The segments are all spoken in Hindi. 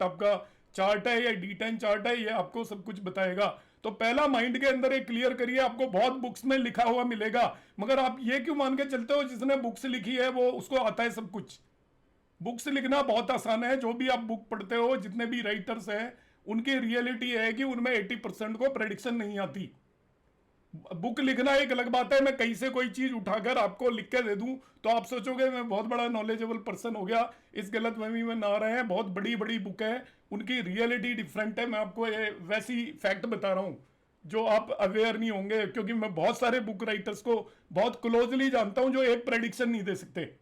आपका चार्ट है या D10 चार्ट है, ये आपको सब कुछ बताएगा। तो पहला माइंड के अंदर एक क्लियर करिए, आपको बहुत बुक्स में लिखा हुआ मिलेगा, मगर आप ये क्यों मान के चलते हो जिसने बुक्स लिखी है वो उसको आता है सब कुछ। बुक्स लिखना बहुत आसान है, जो भी आप बुक पढ़ते हो, जितने भी राइटर्स हैं, उनकी रियलिटी है कि उनमें 80% को प्रेडिक्शन नहीं आती। बुक लिखना एक अलग बात है, मैं कहीं से कोई चीज उठाकर आपको लिख के दे दूं तो आप सोचोगे मैं बहुत बड़ा नॉलेजेबल पर्सन हो गया। इस गलतफहमी में ना रहे हैं, बहुत बड़ी बड़ी बुक है, उनकी रियलिटी डिफरेंट है। मैं आपको ये वैसी फैक्ट बता रहा हूं जो आप अवेयर नहीं होंगे, क्योंकि मैं बहुत सारे बुक राइटर्स को बहुत क्लोजली जानता हूं जो एक प्रेडिक्शन नहीं दे सकते,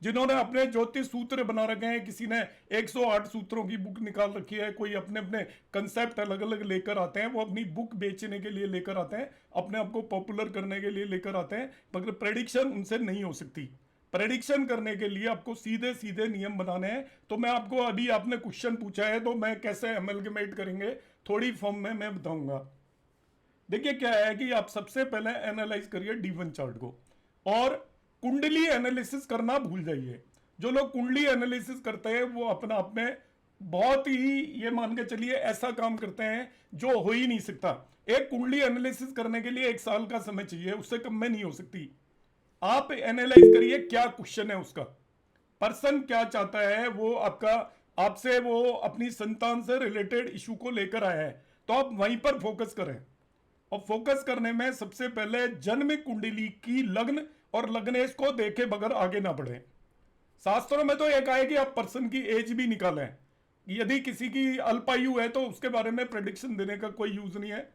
जिन्होंने अपने ज्योतिष सूत्र बना रखे हैं। किसी ने 108 सूत्रों की बुक निकाल रखी है, कोई अपने अपने कंसेप्ट अलग अलग लेकर आते हैं, वो अपनी बुक बेचने के लिए लेकर आते हैं, अपने आप को पॉपुलर करने के लिए लेकर आते हैं, मगर प्रेडिक्शन उनसे नहीं हो सकती। प्रेडिक्शन करने के लिए आपको सीधे सीधे नियम बनाने हैं। तो मैं आपको, अभी आपने क्वेश्चन पूछा है तो मैं कैसे अमेलगमेट करेंगे थोड़ी फॉर्म में मैं बताऊंगा। देखिए क्या है कि आप सबसे पहले एनालाइज करिए D1 चार्ट को, और कुंडली एनालिसिस करना भूल जाइए। जो लोग कुंडली एनालिसिस करते हैं वो अपना आप में बहुत ही, ये मान के चलिए, ऐसा काम करते हैं जो हो ही नहीं सकता। एक कुंडली एनालिसिस करने के लिए 1 साल का समय चाहिए, उससे कम में नहीं हो सकती। आप एनालाइज करिए क्या क्वेश्चन है उसका, पर्सन क्या चाहता है, वो आपका, आपसे वो अपनी संतान से रिलेटेड इशू को लेकर आया है, तो आप वहीं पर फोकस करें। और फोकस करने में सबसे पहले जन्म कुंडली की लग्न और लग्नेश को देखे बगैर आगे ना बढ़े। शास्त्रों में तो एक है कि आप पर्सन की एज भी निकालें, यदि किसी की अल्पायु है तो उसके बारे में प्रेडिक्शन देने का कोई यूज नहीं है।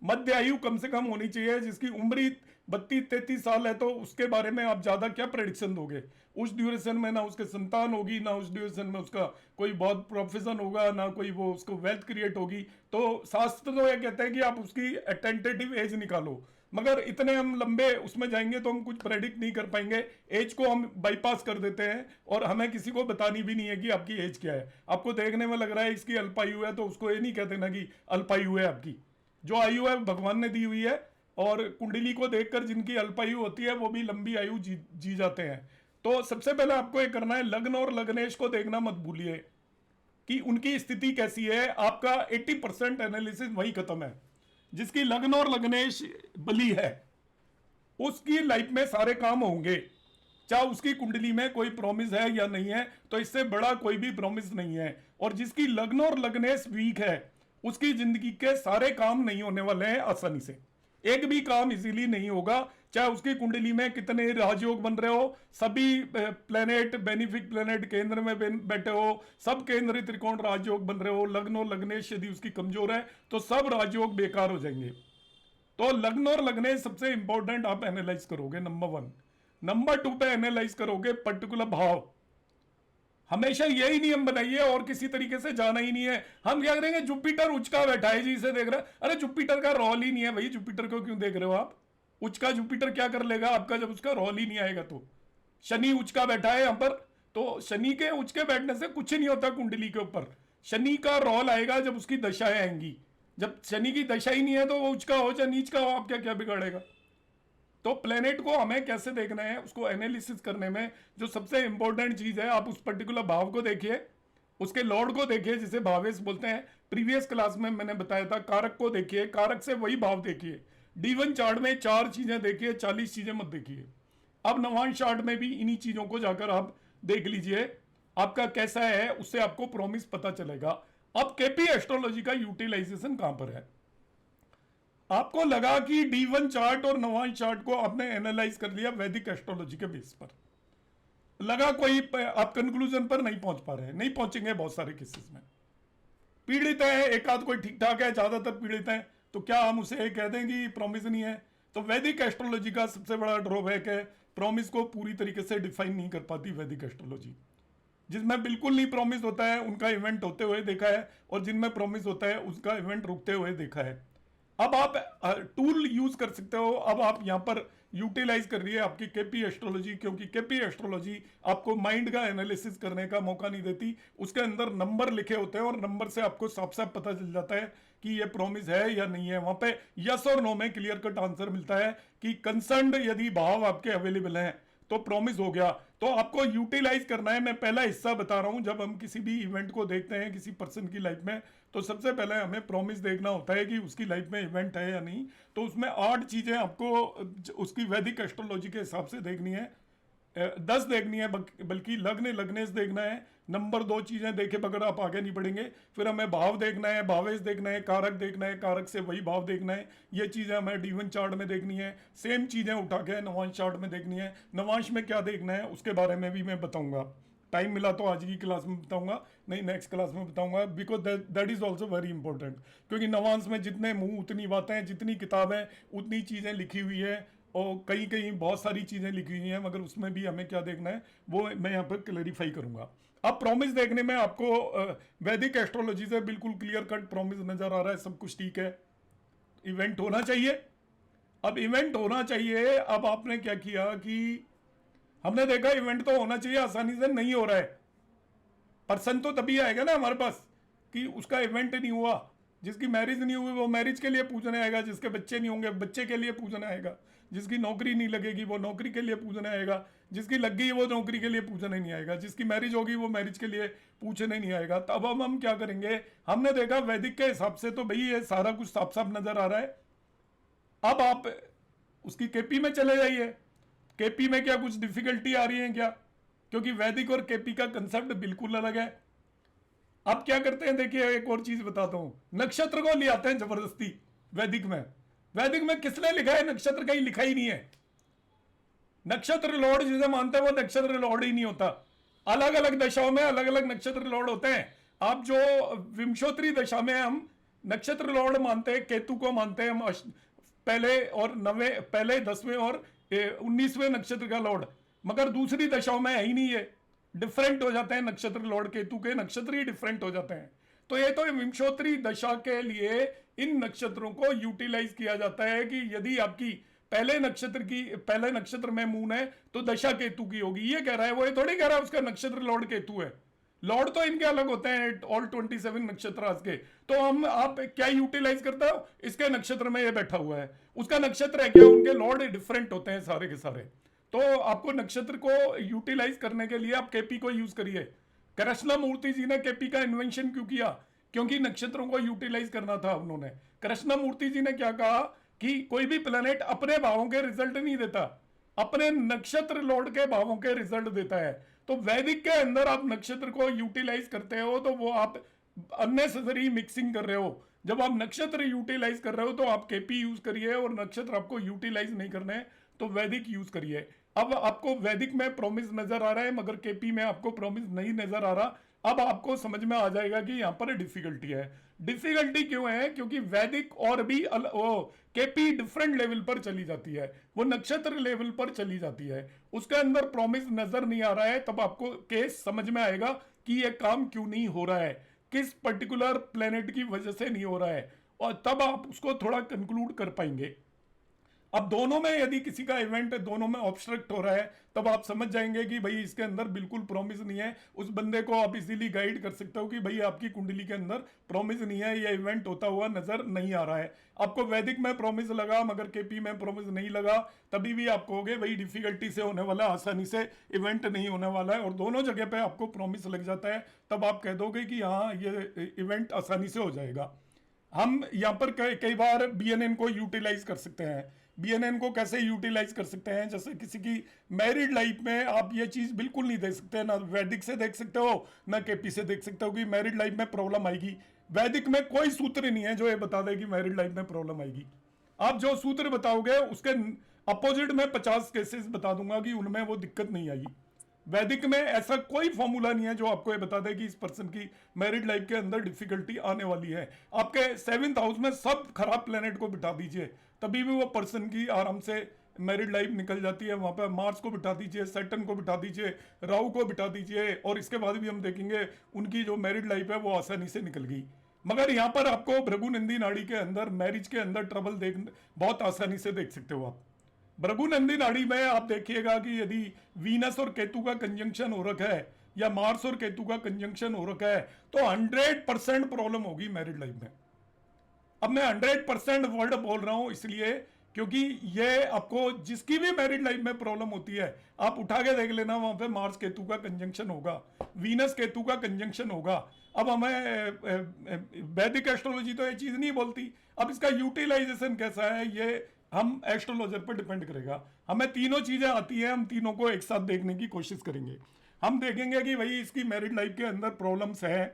मध्य आयु कम से कम होनी चाहिए, जिसकी उम्र 32-33 साल है तो उसके बारे में आप ज्यादा क्या प्रेडिक्शन दोगे। उस ड्यूरेशन में ना उसके संतान होगी, ना उस ड्यूरेशन में उसका कोई बहुत प्रोफेशन होगा, ना कोई वो उसको वेल्थ क्रिएट होगी। तो शास्त्र तो यह कहते हैं कि आप उसकी टेंटेटिव एज निकालो, मगर इतने हम लंबे उसमें जाएंगे तो हम कुछ प्रेडिक्ट नहीं कर पाएंगे। एज को हम बाईपास कर देते हैं, और हमें किसी को बतानी भी नहीं है कि आपकी एज क्या है। आपको देखने में लग रहा है इसकी अल्पायु है, तो उसको ये नहीं कहते ना कि अल्पायु है आपकी। जो आयु है भगवान ने दी हुई है, और कुंडली को देखकर जिनकी अल्पायु होती है वो भी लंबी आयु जी जाते हैं। तो सबसे पहले आपको ये करना है, लग्न और लग्नेश को देखना मत भूलिए कि उनकी स्थिति कैसी है। आपका 80% एनालिसिस वही खत्म है। जिसकी लग्न और लग्नेश बली है उसकी लाइफ में सारे काम होंगे, चाहे उसकी कुंडली में कोई प्रॉमिस है या नहीं है, तो इससे बड़ा कोई भी प्रॉमिस नहीं है। और जिसकी लग्न और लग्नेश वीक है उसकी जिंदगी के सारे काम नहीं होने वाले हैं आसानी से, एक भी काम इजीली नहीं होगा। चाहे उसकी कुंडली में कितने राजयोग बन रहे हो, सभी प्लेनेट, बेनिफिक प्लेनेट केंद्र में बैठे हो, सब केंद्रीय त्रिकोण राजयोग बन रहे हो, लग्न और लग्नेश यदि उसकी कमजोर है तो सब राजयोग बेकार हो जाएंगे। तो लग्न और लग्नेश सबसे इंपॉर्टेंट आप एनालाइज करोगे, नंबर 1। नंबर 2 पे एनालाइज करोगे पर्टिकुलर भाव। हमेशा यही नियम बनाइए, और किसी तरीके से जाना ही नहीं है। हम क्या करेंगे, जुपिटर उचका बैठा है जी, इसे देख रहे हैं, अरे जुपिटर का रोल ही नहीं है भाई, जुपिटर को क्यों देख रहे हो आप। उचका जुपिटर क्या कर लेगा आपका जब उसका रोल ही नहीं आएगा। तो शनि उचका बैठा है यहां पर, तो शनि के उचके बैठने से कुछ नहीं होता कुंडली के ऊपर। शनि का रोल आएगा जब उसकी दशाएं आएंगी। जब शनि की दशा ही नहीं है तो वो उचका हो चाहे नीच का हो, आप क्या क्या बिगाड़ेगा। तो प्लेनेट को हमें कैसे देखना है, उसको एनालिसिस करने में जो सबसे इंपॉर्टेंट चीज है, आप उस पर्टिकुलर भाव को देखिए, उसके लॉर्ड को देखिए जिसे भावेश बोलते हैं। प्रीवियस क्लास में मैंने बताया था, कारक को देखिए, कारक से वही भाव देखिए। D1 चार्ट में 4 चीजें देखिए, 40 चीजें मत देखिए। अब नवांश चार्ट में भी इन्हीं चीजों को जाकर आप देख लीजिए, आपका कैसा है, उससे आपको प्रॉमिस पता चलेगा। अब केपी एस्ट्रोलॉजी का यूटिलाइजेशन कहां पर है। आपको लगा कि D1 चार्ट और नवांश चार्ट को आपने एनालाइज कर लिया वैदिक एस्ट्रोलॉजी के बेस पर, लगा कोई आप कंक्लूजन पर नहीं पहुंच पा रहे हैं, नहीं पहुंचेंगे बहुत सारे केसेस में। पीड़ित है, एक आध कोई ठीक ठाक है, ज्यादातर पीड़ित है, तो क्या हम उसे कह दें कि प्रॉमिस नहीं है। तो वैदिक एस्ट्रोलॉजी का सबसे बड़ा ड्रॉबैक है, प्रॉमिस को पूरी तरीके से डिफाइन नहीं कर पाती वैदिक एस्ट्रोलॉजी। जिसमें बिल्कुल नहीं प्रॉमिस होता है उनका इवेंट होते हुए देखा है, और जिनमें प्रॉमिस होता है उसका इवेंट रुकते हुए देखा है। अब आप टूल यूज कर सकते हो। अब आप यहां पर यूटिलाइज कर रही है आपकी केपी एस्ट्रोलॉजी, क्योंकि केपी एस्ट्रोलॉजी आपको माइंड का एनालिसिस करने का मौका नहीं देती। उसके अंदर नंबर लिखे होते हैं, और नंबर से आपको साफ साफ पता चल जाता है कि ये प्रॉमिस है या नहीं है। वहां पे यस और नो में क्लियर कट आंसर मिलता है कि कंसर्न्ड यदि भाव आपके अवेलेबल हैं तो प्रॉमिस हो गया। तो आपको यूटिलाइज करना है। मैं पहला हिस्सा बता रहा हूं, जब हम किसी भी इवेंट को देखते हैं किसी पर्सन की लाइफ में, तो सबसे पहले हमें प्रॉमिस देखना होता है कि उसकी लाइफ में इवेंट है या नहीं। तो उसमें 8 चीजें आपको उसकी वैदिक एस्ट्रोलॉजी के हिसाब से देखनी है, 10 देखनी है, बल्कि लग्न लगने से देखना है। नंबर 2 चीजें देखे बगैर आप आगे नहीं बढ़ेंगे। फिर हमें भाव देखना है, भावेश देखना है, कारक देखना है, कारक से वही भाव देखना है। ये चीजें हमें D1 चार्ट में देखनी है। सेम चीजें उठा के नवांश चार्ट में देखनी है। नवांश में क्या देखना है उसके बारे में भी मैं बताऊंगा। टाइम मिला तो आज की क्लास में बताऊंगा, नहीं नेक्स्ट क्लास में बताऊंगा, because that is also very important. क्योंकि नवांश में जितने मुंह उतनी बातें, जितनी किताबें उतनी चीजें लिखी हुई है, और कहीं कहीं बहुत सारी चीज़ें लिखी हुई हैं, मगर उसमें भी हमें क्या देखना है वो मैं यहाँ पर क्लेरिफाई करूँगा। अब प्रॉमिस देखने में आपको वैदिक एस्ट्रोलॉजी से बिल्कुल क्लियर कट प्रॉमिस नज़र आ रहा है, सब कुछ ठीक है। इवेंट होना चाहिए। अब इवेंट होना चाहिए, अब आपने क्या किया कि हमने देखा इवेंट तो होना चाहिए, आसानी से नहीं हो रहा है। पर्सन तो तभी आएगा ना हमारे पास कि उसका इवेंट नहीं हुआ। जिसकी मैरिज नहीं हुई वो मैरिज के लिए पूछने आएगा, जिसके बच्चे नहीं होंगे बच्चे के लिए पूछने आएगा, जिसकी नौकरी नहीं लगेगी वो नौकरी के लिए पूछने आएगा, जिसकी लग गई वो नौकरी के लिए पूछने नहीं आएगा, जिसकी मैरिज होगी वो मैरिज के लिए पूछने नहीं आएगा। तब हम क्या करेंगे, हमने देखा वैदिक के हिसाब से तो भाई ये सारा कुछ साफ साफ नजर आ रहा है। अब आप उसकी केपी में चले जाइए, केपी में क्या कुछ डिफिकल्टी आ रही है क्या, क्योंकि वैदिक और केपी का कंसेप्ट बिल्कुल अलग है। अब क्या करते हैं, देखिए एक और चीज बताता हूं, नक्षत्र को ले आते हैं जबरदस्ती वैदिक में। वैदिक में किसने लिखा है नक्षत्र, कहीं लिखा ही नहीं है। नक्षत्र लॉर्ड जिसे मानते हैं वो नक्षत्र लॉर्ड ही नहीं होता। अलग अलग दशाओं में अलग अलग नक्षत्र लॉर्ड होते हैं। आप जो विंशोत्तरी दशा में हम नक्षत्र लॉर्ड मानते हैं, केतु को मानते हैं हम पहले और 9वें, पहले 10वें और 19वें नक्षत्र का लॉर्ड, मगर दूसरी दशाओं में है ही नहीं, ये डिफरेंट हो जाते हैं। नक्षत्र लॉर्ड केतु के नक्षत्र ही डिफरेंट हो जाते हैं। तो ये तो विंशोत्तरी दशा के लिए इन नक्षत्रों को यूटिलाइज किया जाता है कि यदि आपकी पहले नक्षत्र में मून है तो दशा केतु की होगी। ये कह रहा है, वो ये थोड़ी कह रहा है उसका नक्षत्र लॉर्ड केतु है। लॉर्ड तो इनके अलग होते हैं, ऑल 27 नक्षत्र आज के। तो आप क्या यूटिलाइज करते हो, इसके नक्षत्र में ये बैठा हुआ है, उसका नक्षत्र है क्या, उनके लॉर्ड डिफरेंट होते हैं सारे के सारे। तो आपको नक्षत्र को यूटिलाइज करने के लिए आप केपी को यूज करिए। कृष्णमूर्ति जी ने केपी का इन्वेंशन क्यों किया, क्योंकि नक्षत्रों को यूटिलाइज करना था उन्होंने। कृष्णमूर्ति जी ने क्या कहा कि कोई भी प्लेनेट अपने भावों के रिजल्ट नहीं देता, अपने नक्षत्र लॉर्ड के भावों के रिजल्ट देता है। तो वैदिक के अंदर आप नक्षत्र को यूटिलाइज करते हो तो वो आप अननेसेसरी मिक्सिंग कर रहे हो। जब आप नक्षत्र यूटिलाइज कर रहे हो तो आप केपी यूज करिए, और नक्षत्र आपको यूटिलाइज नहीं करने तो वैदिक यूज करिए। अब आपको वैदिक में प्रॉमिस नजर आ रहा है, मगर केपी में आपको प्रॉमिस नहीं नजर आ रहा। अब आपको समझ में आ जाएगा कि यहां पर डिफिकल्टी है। डिफिकल्टी क्यों है, क्योंकि वैदिक और भी केपी डिफरेंट लेवल पर चली जाती है, वो नक्षत्र लेवल पर चली जाती है, उसके अंदर प्रॉमिस नजर नहीं आ रहा है। तब आपको केस समझ में आएगा कि ये काम क्यों नहीं हो रहा है, किस पर्टिकुलर प्लेनेट की वजह से नहीं हो रहा है, और तब आप उसको थोड़ा कंक्लूड कर पाएंगे। अब दोनों में यदि किसी का इवेंट दोनों में ऑब्स्ट्रक्ट हो रहा है, तब आप समझ जाएंगे कि भाई इसके अंदर बिल्कुल प्रॉमिस नहीं है। उस बंदे को आप इजीली गाइड कर सकते हो कि भाई आपकी कुंडली के अंदर प्रॉमिस नहीं है, ये इवेंट होता हुआ नजर नहीं आ रहा है। आपको वैदिक में प्रॉमिस लगा मगर केपी में प्रॉमिस नहीं लगा, तभी भी आप कहोगे भाई डिफिकल्टी से होने वाला, आसानी से इवेंट नहीं होने वाला है। और दोनों जगह पे आपको प्रॉमिस लग जाता है, तब आप कह दोगे कि हाँ ये इवेंट आसानी से हो जाएगा। हम यहाँ पर कई बार BNN को यूटिलाइज कर सकते हैं। BNN को कैसे यूटिलाइज कर सकते हैं, जैसे किसी की मैरिड लाइफ में आप ये चीज बिल्कुल नहीं देख सकते, ना वैदिक से देख सकते हो ना केपी से देख सकते हो कि मैरिड लाइफ में प्रॉब्लम आएगी। वैदिक में कोई सूत्र नहीं है जो ये बता दे कि मैरिड लाइफ में प्रॉब्लम आएगी। आप जो सूत्र बताओगे उसके अपोजिट में 50 केसेस बता दूंगा कि उनमें वो दिक्कत नहीं आएगी। वैदिक में ऐसा कोई फॉर्मूला नहीं है जो आपको ये बता दे कि इस पर्सन की मैरिड लाइफ के अंदर डिफिकल्टी आने वाली है। आपके 7th हाउस में सब खराब प्लेनेट को बिठा दीजिए, तभी भी वो पर्सन की आराम से मैरिड लाइफ निकल जाती है। वहां पर मार्स को बिठा दीजिए, सैटर्न को बिठा दीजिए, राहु को बिठा दीजिए, और इसके बाद भी हम देखेंगे उनकी जो मैरिड लाइफ है वो आसानी से निकल गई। मगर यहाँ पर आपको भृगुनंदी नाड़ी के अंदर मैरिज के अंदर ट्रबल बहुत आसानी से देख सकते हो आप। भृगुनंदी नाड़ी में आप देखिएगा कि यदि वीनस और केतु का कंजंक्शन हो रखा है या मार्स और केतु का कंजंक्शन हो रखा है तो 100% प्रॉब्लम होगी मैरिड लाइफ में। अब मैं 100% वर्ड बोल रहा हूं इसलिए क्योंकि ये आपको जिसकी भी मैरिड लाइफ में प्रॉब्लम होती है, आप उठा के देख लेना, वहां पे मार्स केतु का कंजंक्शन होगा, वीनस केतु का कंजंक्शन होगा। अब हमें वैदिक एस्ट्रोलॉजी तो ये चीज नहीं बोलती, अब इसका यूटिलाइजेशन कैसा है ये हम एस्ट्रोलॉजर पर डिपेंड करेगा। हमें तीनों चीजें आती हैं, हम तीनों को एक साथ देखने की कोशिश करेंगे। हम देखेंगे कि भाई इसकी मैरिड लाइफ के अंदर प्रॉब्लम्स है,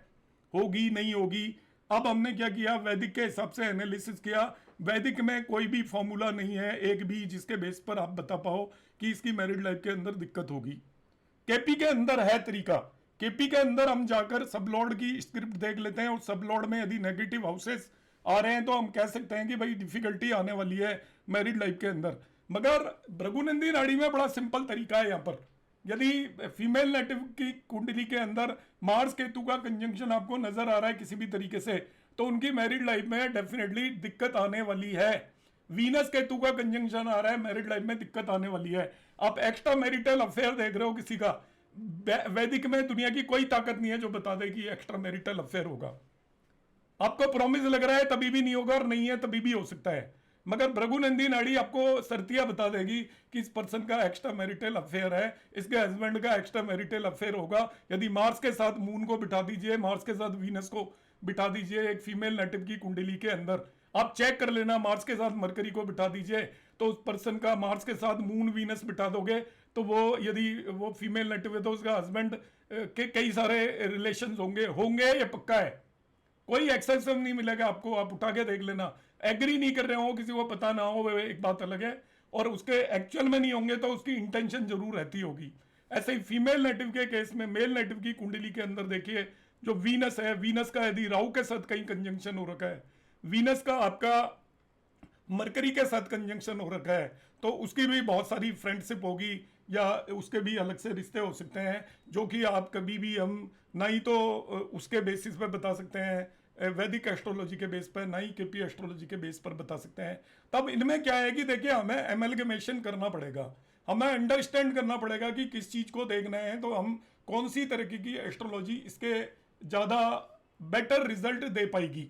होगी नहीं होगी। अब हमने क्या किया, वैदिक के हिसाब से एनालिसिस किया। वैदिक में कोई भी फॉर्मूला नहीं है एक भी जिसके बेस पर आप बता पाओ कि इसकी मैरिड लाइफ के अंदर दिक्कत होगी। केपी के अंदर है तरीका। केपी के अंदर हम जाकर सबलॉर्ड की स्क्रिप्ट देख लेते हैं, और सबलॉर्ड में यदि नेगेटिव हाउसेस आ रहे हैं तो हम कह सकते हैं कि भाई डिफिकल्टी आने वाली है मैरिड लाइफ के अंदर। मगर भृगुनंदी नाड़ी में बड़ा सिंपल तरीका है। यहाँ पर यदि फीमेल नेटिव की कुंडली के अंदर मार्स केतु का कंजंक्शन आपको नजर आ रहा है किसी भी तरीके से, तो उनकी मैरिड लाइफ में डेफिनेटली दिक्कत आने वाली है। वीनस केतु का कंजंक्शन आ रहा है, मैरिड लाइफ में दिक्कत आने वाली है। आप एक्स्ट्रा मैरिटल अफेयर देख रहे हो किसी का, वैदिक में दुनिया की कोई ताकत नहीं है जो बता दे कि एक्स्ट्रा मैरिटल अफेयर होगा। आपको प्रॉमिस लग रहा है तभी भी नहीं होगा, और नहीं है तभी भी हो सकता है। मगर भृगुनंदी नाड़ी आपको सर्तियां बता देगी कि इस पर्सन का एक्स्ट्रा मैरिटल अफेयर है, इसके हस्बैंड का एक्स्ट्रा मैरिटल अफेयर होगा। यदि मार्स के साथ मून को बिठा दीजिए, मार्स के साथ वीनस को बिठा दीजिए एक फीमेल नेटिव की कुंडली के अंदर, आप चेक कर लेना, मार्स के साथ मरकरी को बिठा दीजिए, तो उस पर्सन का मार्स के साथ मून वीनस बिठा दोगे तो वो यदि वो फीमेल नेटिव है तो उसका हस्बैंड के कई सारे रिलेशन होंगे, ये पक्का है। कोई एक्सेसिव नहीं मिलेगा आपको, आप उठा के देख लेना। एग्री नहीं कर रहे हो, किसी को पता ना हो, एक बात अलग है, और उसके एक्चुअल में नहीं होंगे तो उसकी इंटेंशन जरूर रहती होगी। ऐसे ही फीमेल नेटिव के केस में मेल नेटिव की कुंडली के अंदर देखिए, जो वीनस है, वीनस का यदि राहु के साथ कहीं कंजंक्शन हो रखा है, वीनस का आपका मरकरी के साथ कंजंक्शन हो रखा है, तो उसकी भी बहुत सारी फ्रेंडशिप होगी, या उसके भी अलग से रिश्ते हो सकते हैं, जो कि आप कभी भी हम ना ही तो उसके बेसिस पे बता सकते हैं वैदिक एस्ट्रोलॉजी के बेस पर, ना ही केपी एस्ट्रोलॉजी के बेस पर बता सकते हैं। तब इनमें क्या है कि देखिए हमें एमलगमेशन करना पड़ेगा, हमें अंडरस्टैंड करना पड़ेगा कि किस चीज़ को देखना है, तो हम कौन सी तरीके की एस्ट्रोलॉजी इसके ज़्यादा बेटर रिजल्ट दे पाएगी।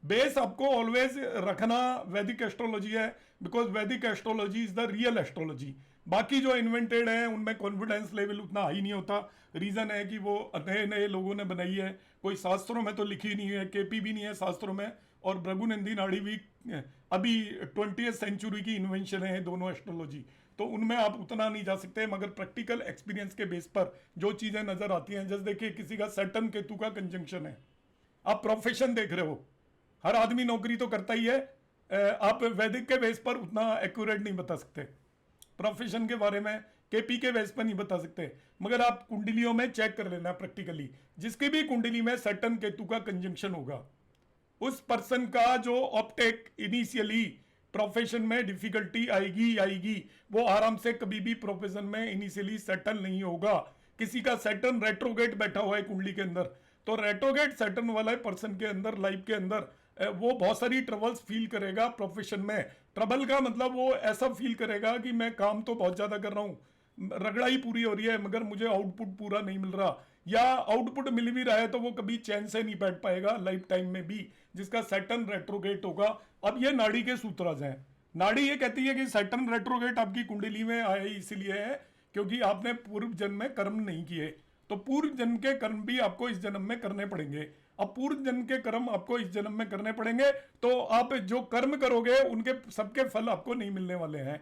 बेस आपको ऑलवेज रखना वैदिक एस्ट्रोलॉजी है, बिकॉज वैदिक astrology is the real astrology. बाकी जो इन्वेंटेड है उनमें कॉन्फिडेंस लेवल उतना हाई नहीं होता। रीजन है कि वो नए नए लोगों ने बनाई है, कोई शास्त्रों में तो लिखी नहीं है, केपी भी नहीं है शास्त्रों में, और भृगुनंदी नाड़ी भी अभी 20वीं सेंचुरी की इन्वेंशन है दोनों एस्ट्रोलॉजी, तो उनमें आप उतना नहीं जा सकते। मगर प्रैक्टिकल एक्सपीरियंस के बेस पर जो चीज़ें नजर आती हैं, जैसे देखिए किसी का सैटर्न केतु का कंजंक्शन है, आप प्रोफेशन देख रहे हो, हर आदमी नौकरी तो करता ही है, आप वैदिक के बेस पर उतना एक्यूरेट नहीं बता सकते, प्रोफेशन के बारे में केपी के बेस पर नहीं बता सकते। मगर आप कुंडलियों में चेक कर लेना प्रैक्टिकली, जिसकी भी कुंडली में सैटर्न केतु का कंजंक्शन होगा, उस पर्सन का जो ऑप्टेक इनिशियली प्रोफेशन में डिफिकल्टी आएगी, वो आराम से कभी भी प्रोफेशन में इनिशियली सेटल नहीं होगा। किसी का सैटर्न रेट्रोगेट बैठा हुआ है कुंडली के अंदर, तो रेट्रोगेट सैटर्न वाला पर्सन के अंदर लाइफ के अंदर वो बहुत सारी ट्रबल्स फील करेगा प्रोफेशन में। ट्रबल का मतलब वो ऐसा फील करेगा कि मैं काम तो बहुत ज़्यादा कर रहा हूँ, रगड़ाई पूरी हो रही है, मगर मुझे आउटपुट पूरा नहीं मिल रहा, या आउटपुट मिल भी रहा है तो वो कभी चैन से नहीं बैठ पाएगा लाइफ टाइम में भी, जिसका सैटर्न रेट्रोगेट होगा। अब ये नाड़ी के सूत्रज हैं। नाड़ी ये कहती है कि सैटर्न रेट्रोगेट आपकी कुंडली में आए इसीलिए है क्योंकि आपने पूर्व जन्म में कर्म नहीं किए, तो पूर्व जन्म के कर्म भी आपको इस जन्म में करने पड़ेंगे। अब पूर्व जन्म के कर्म आपको इस जन्म में करने पड़ेंगे, तो आप जो कर्म करोगे उनके सबके फल आपको नहीं मिलने वाले हैं।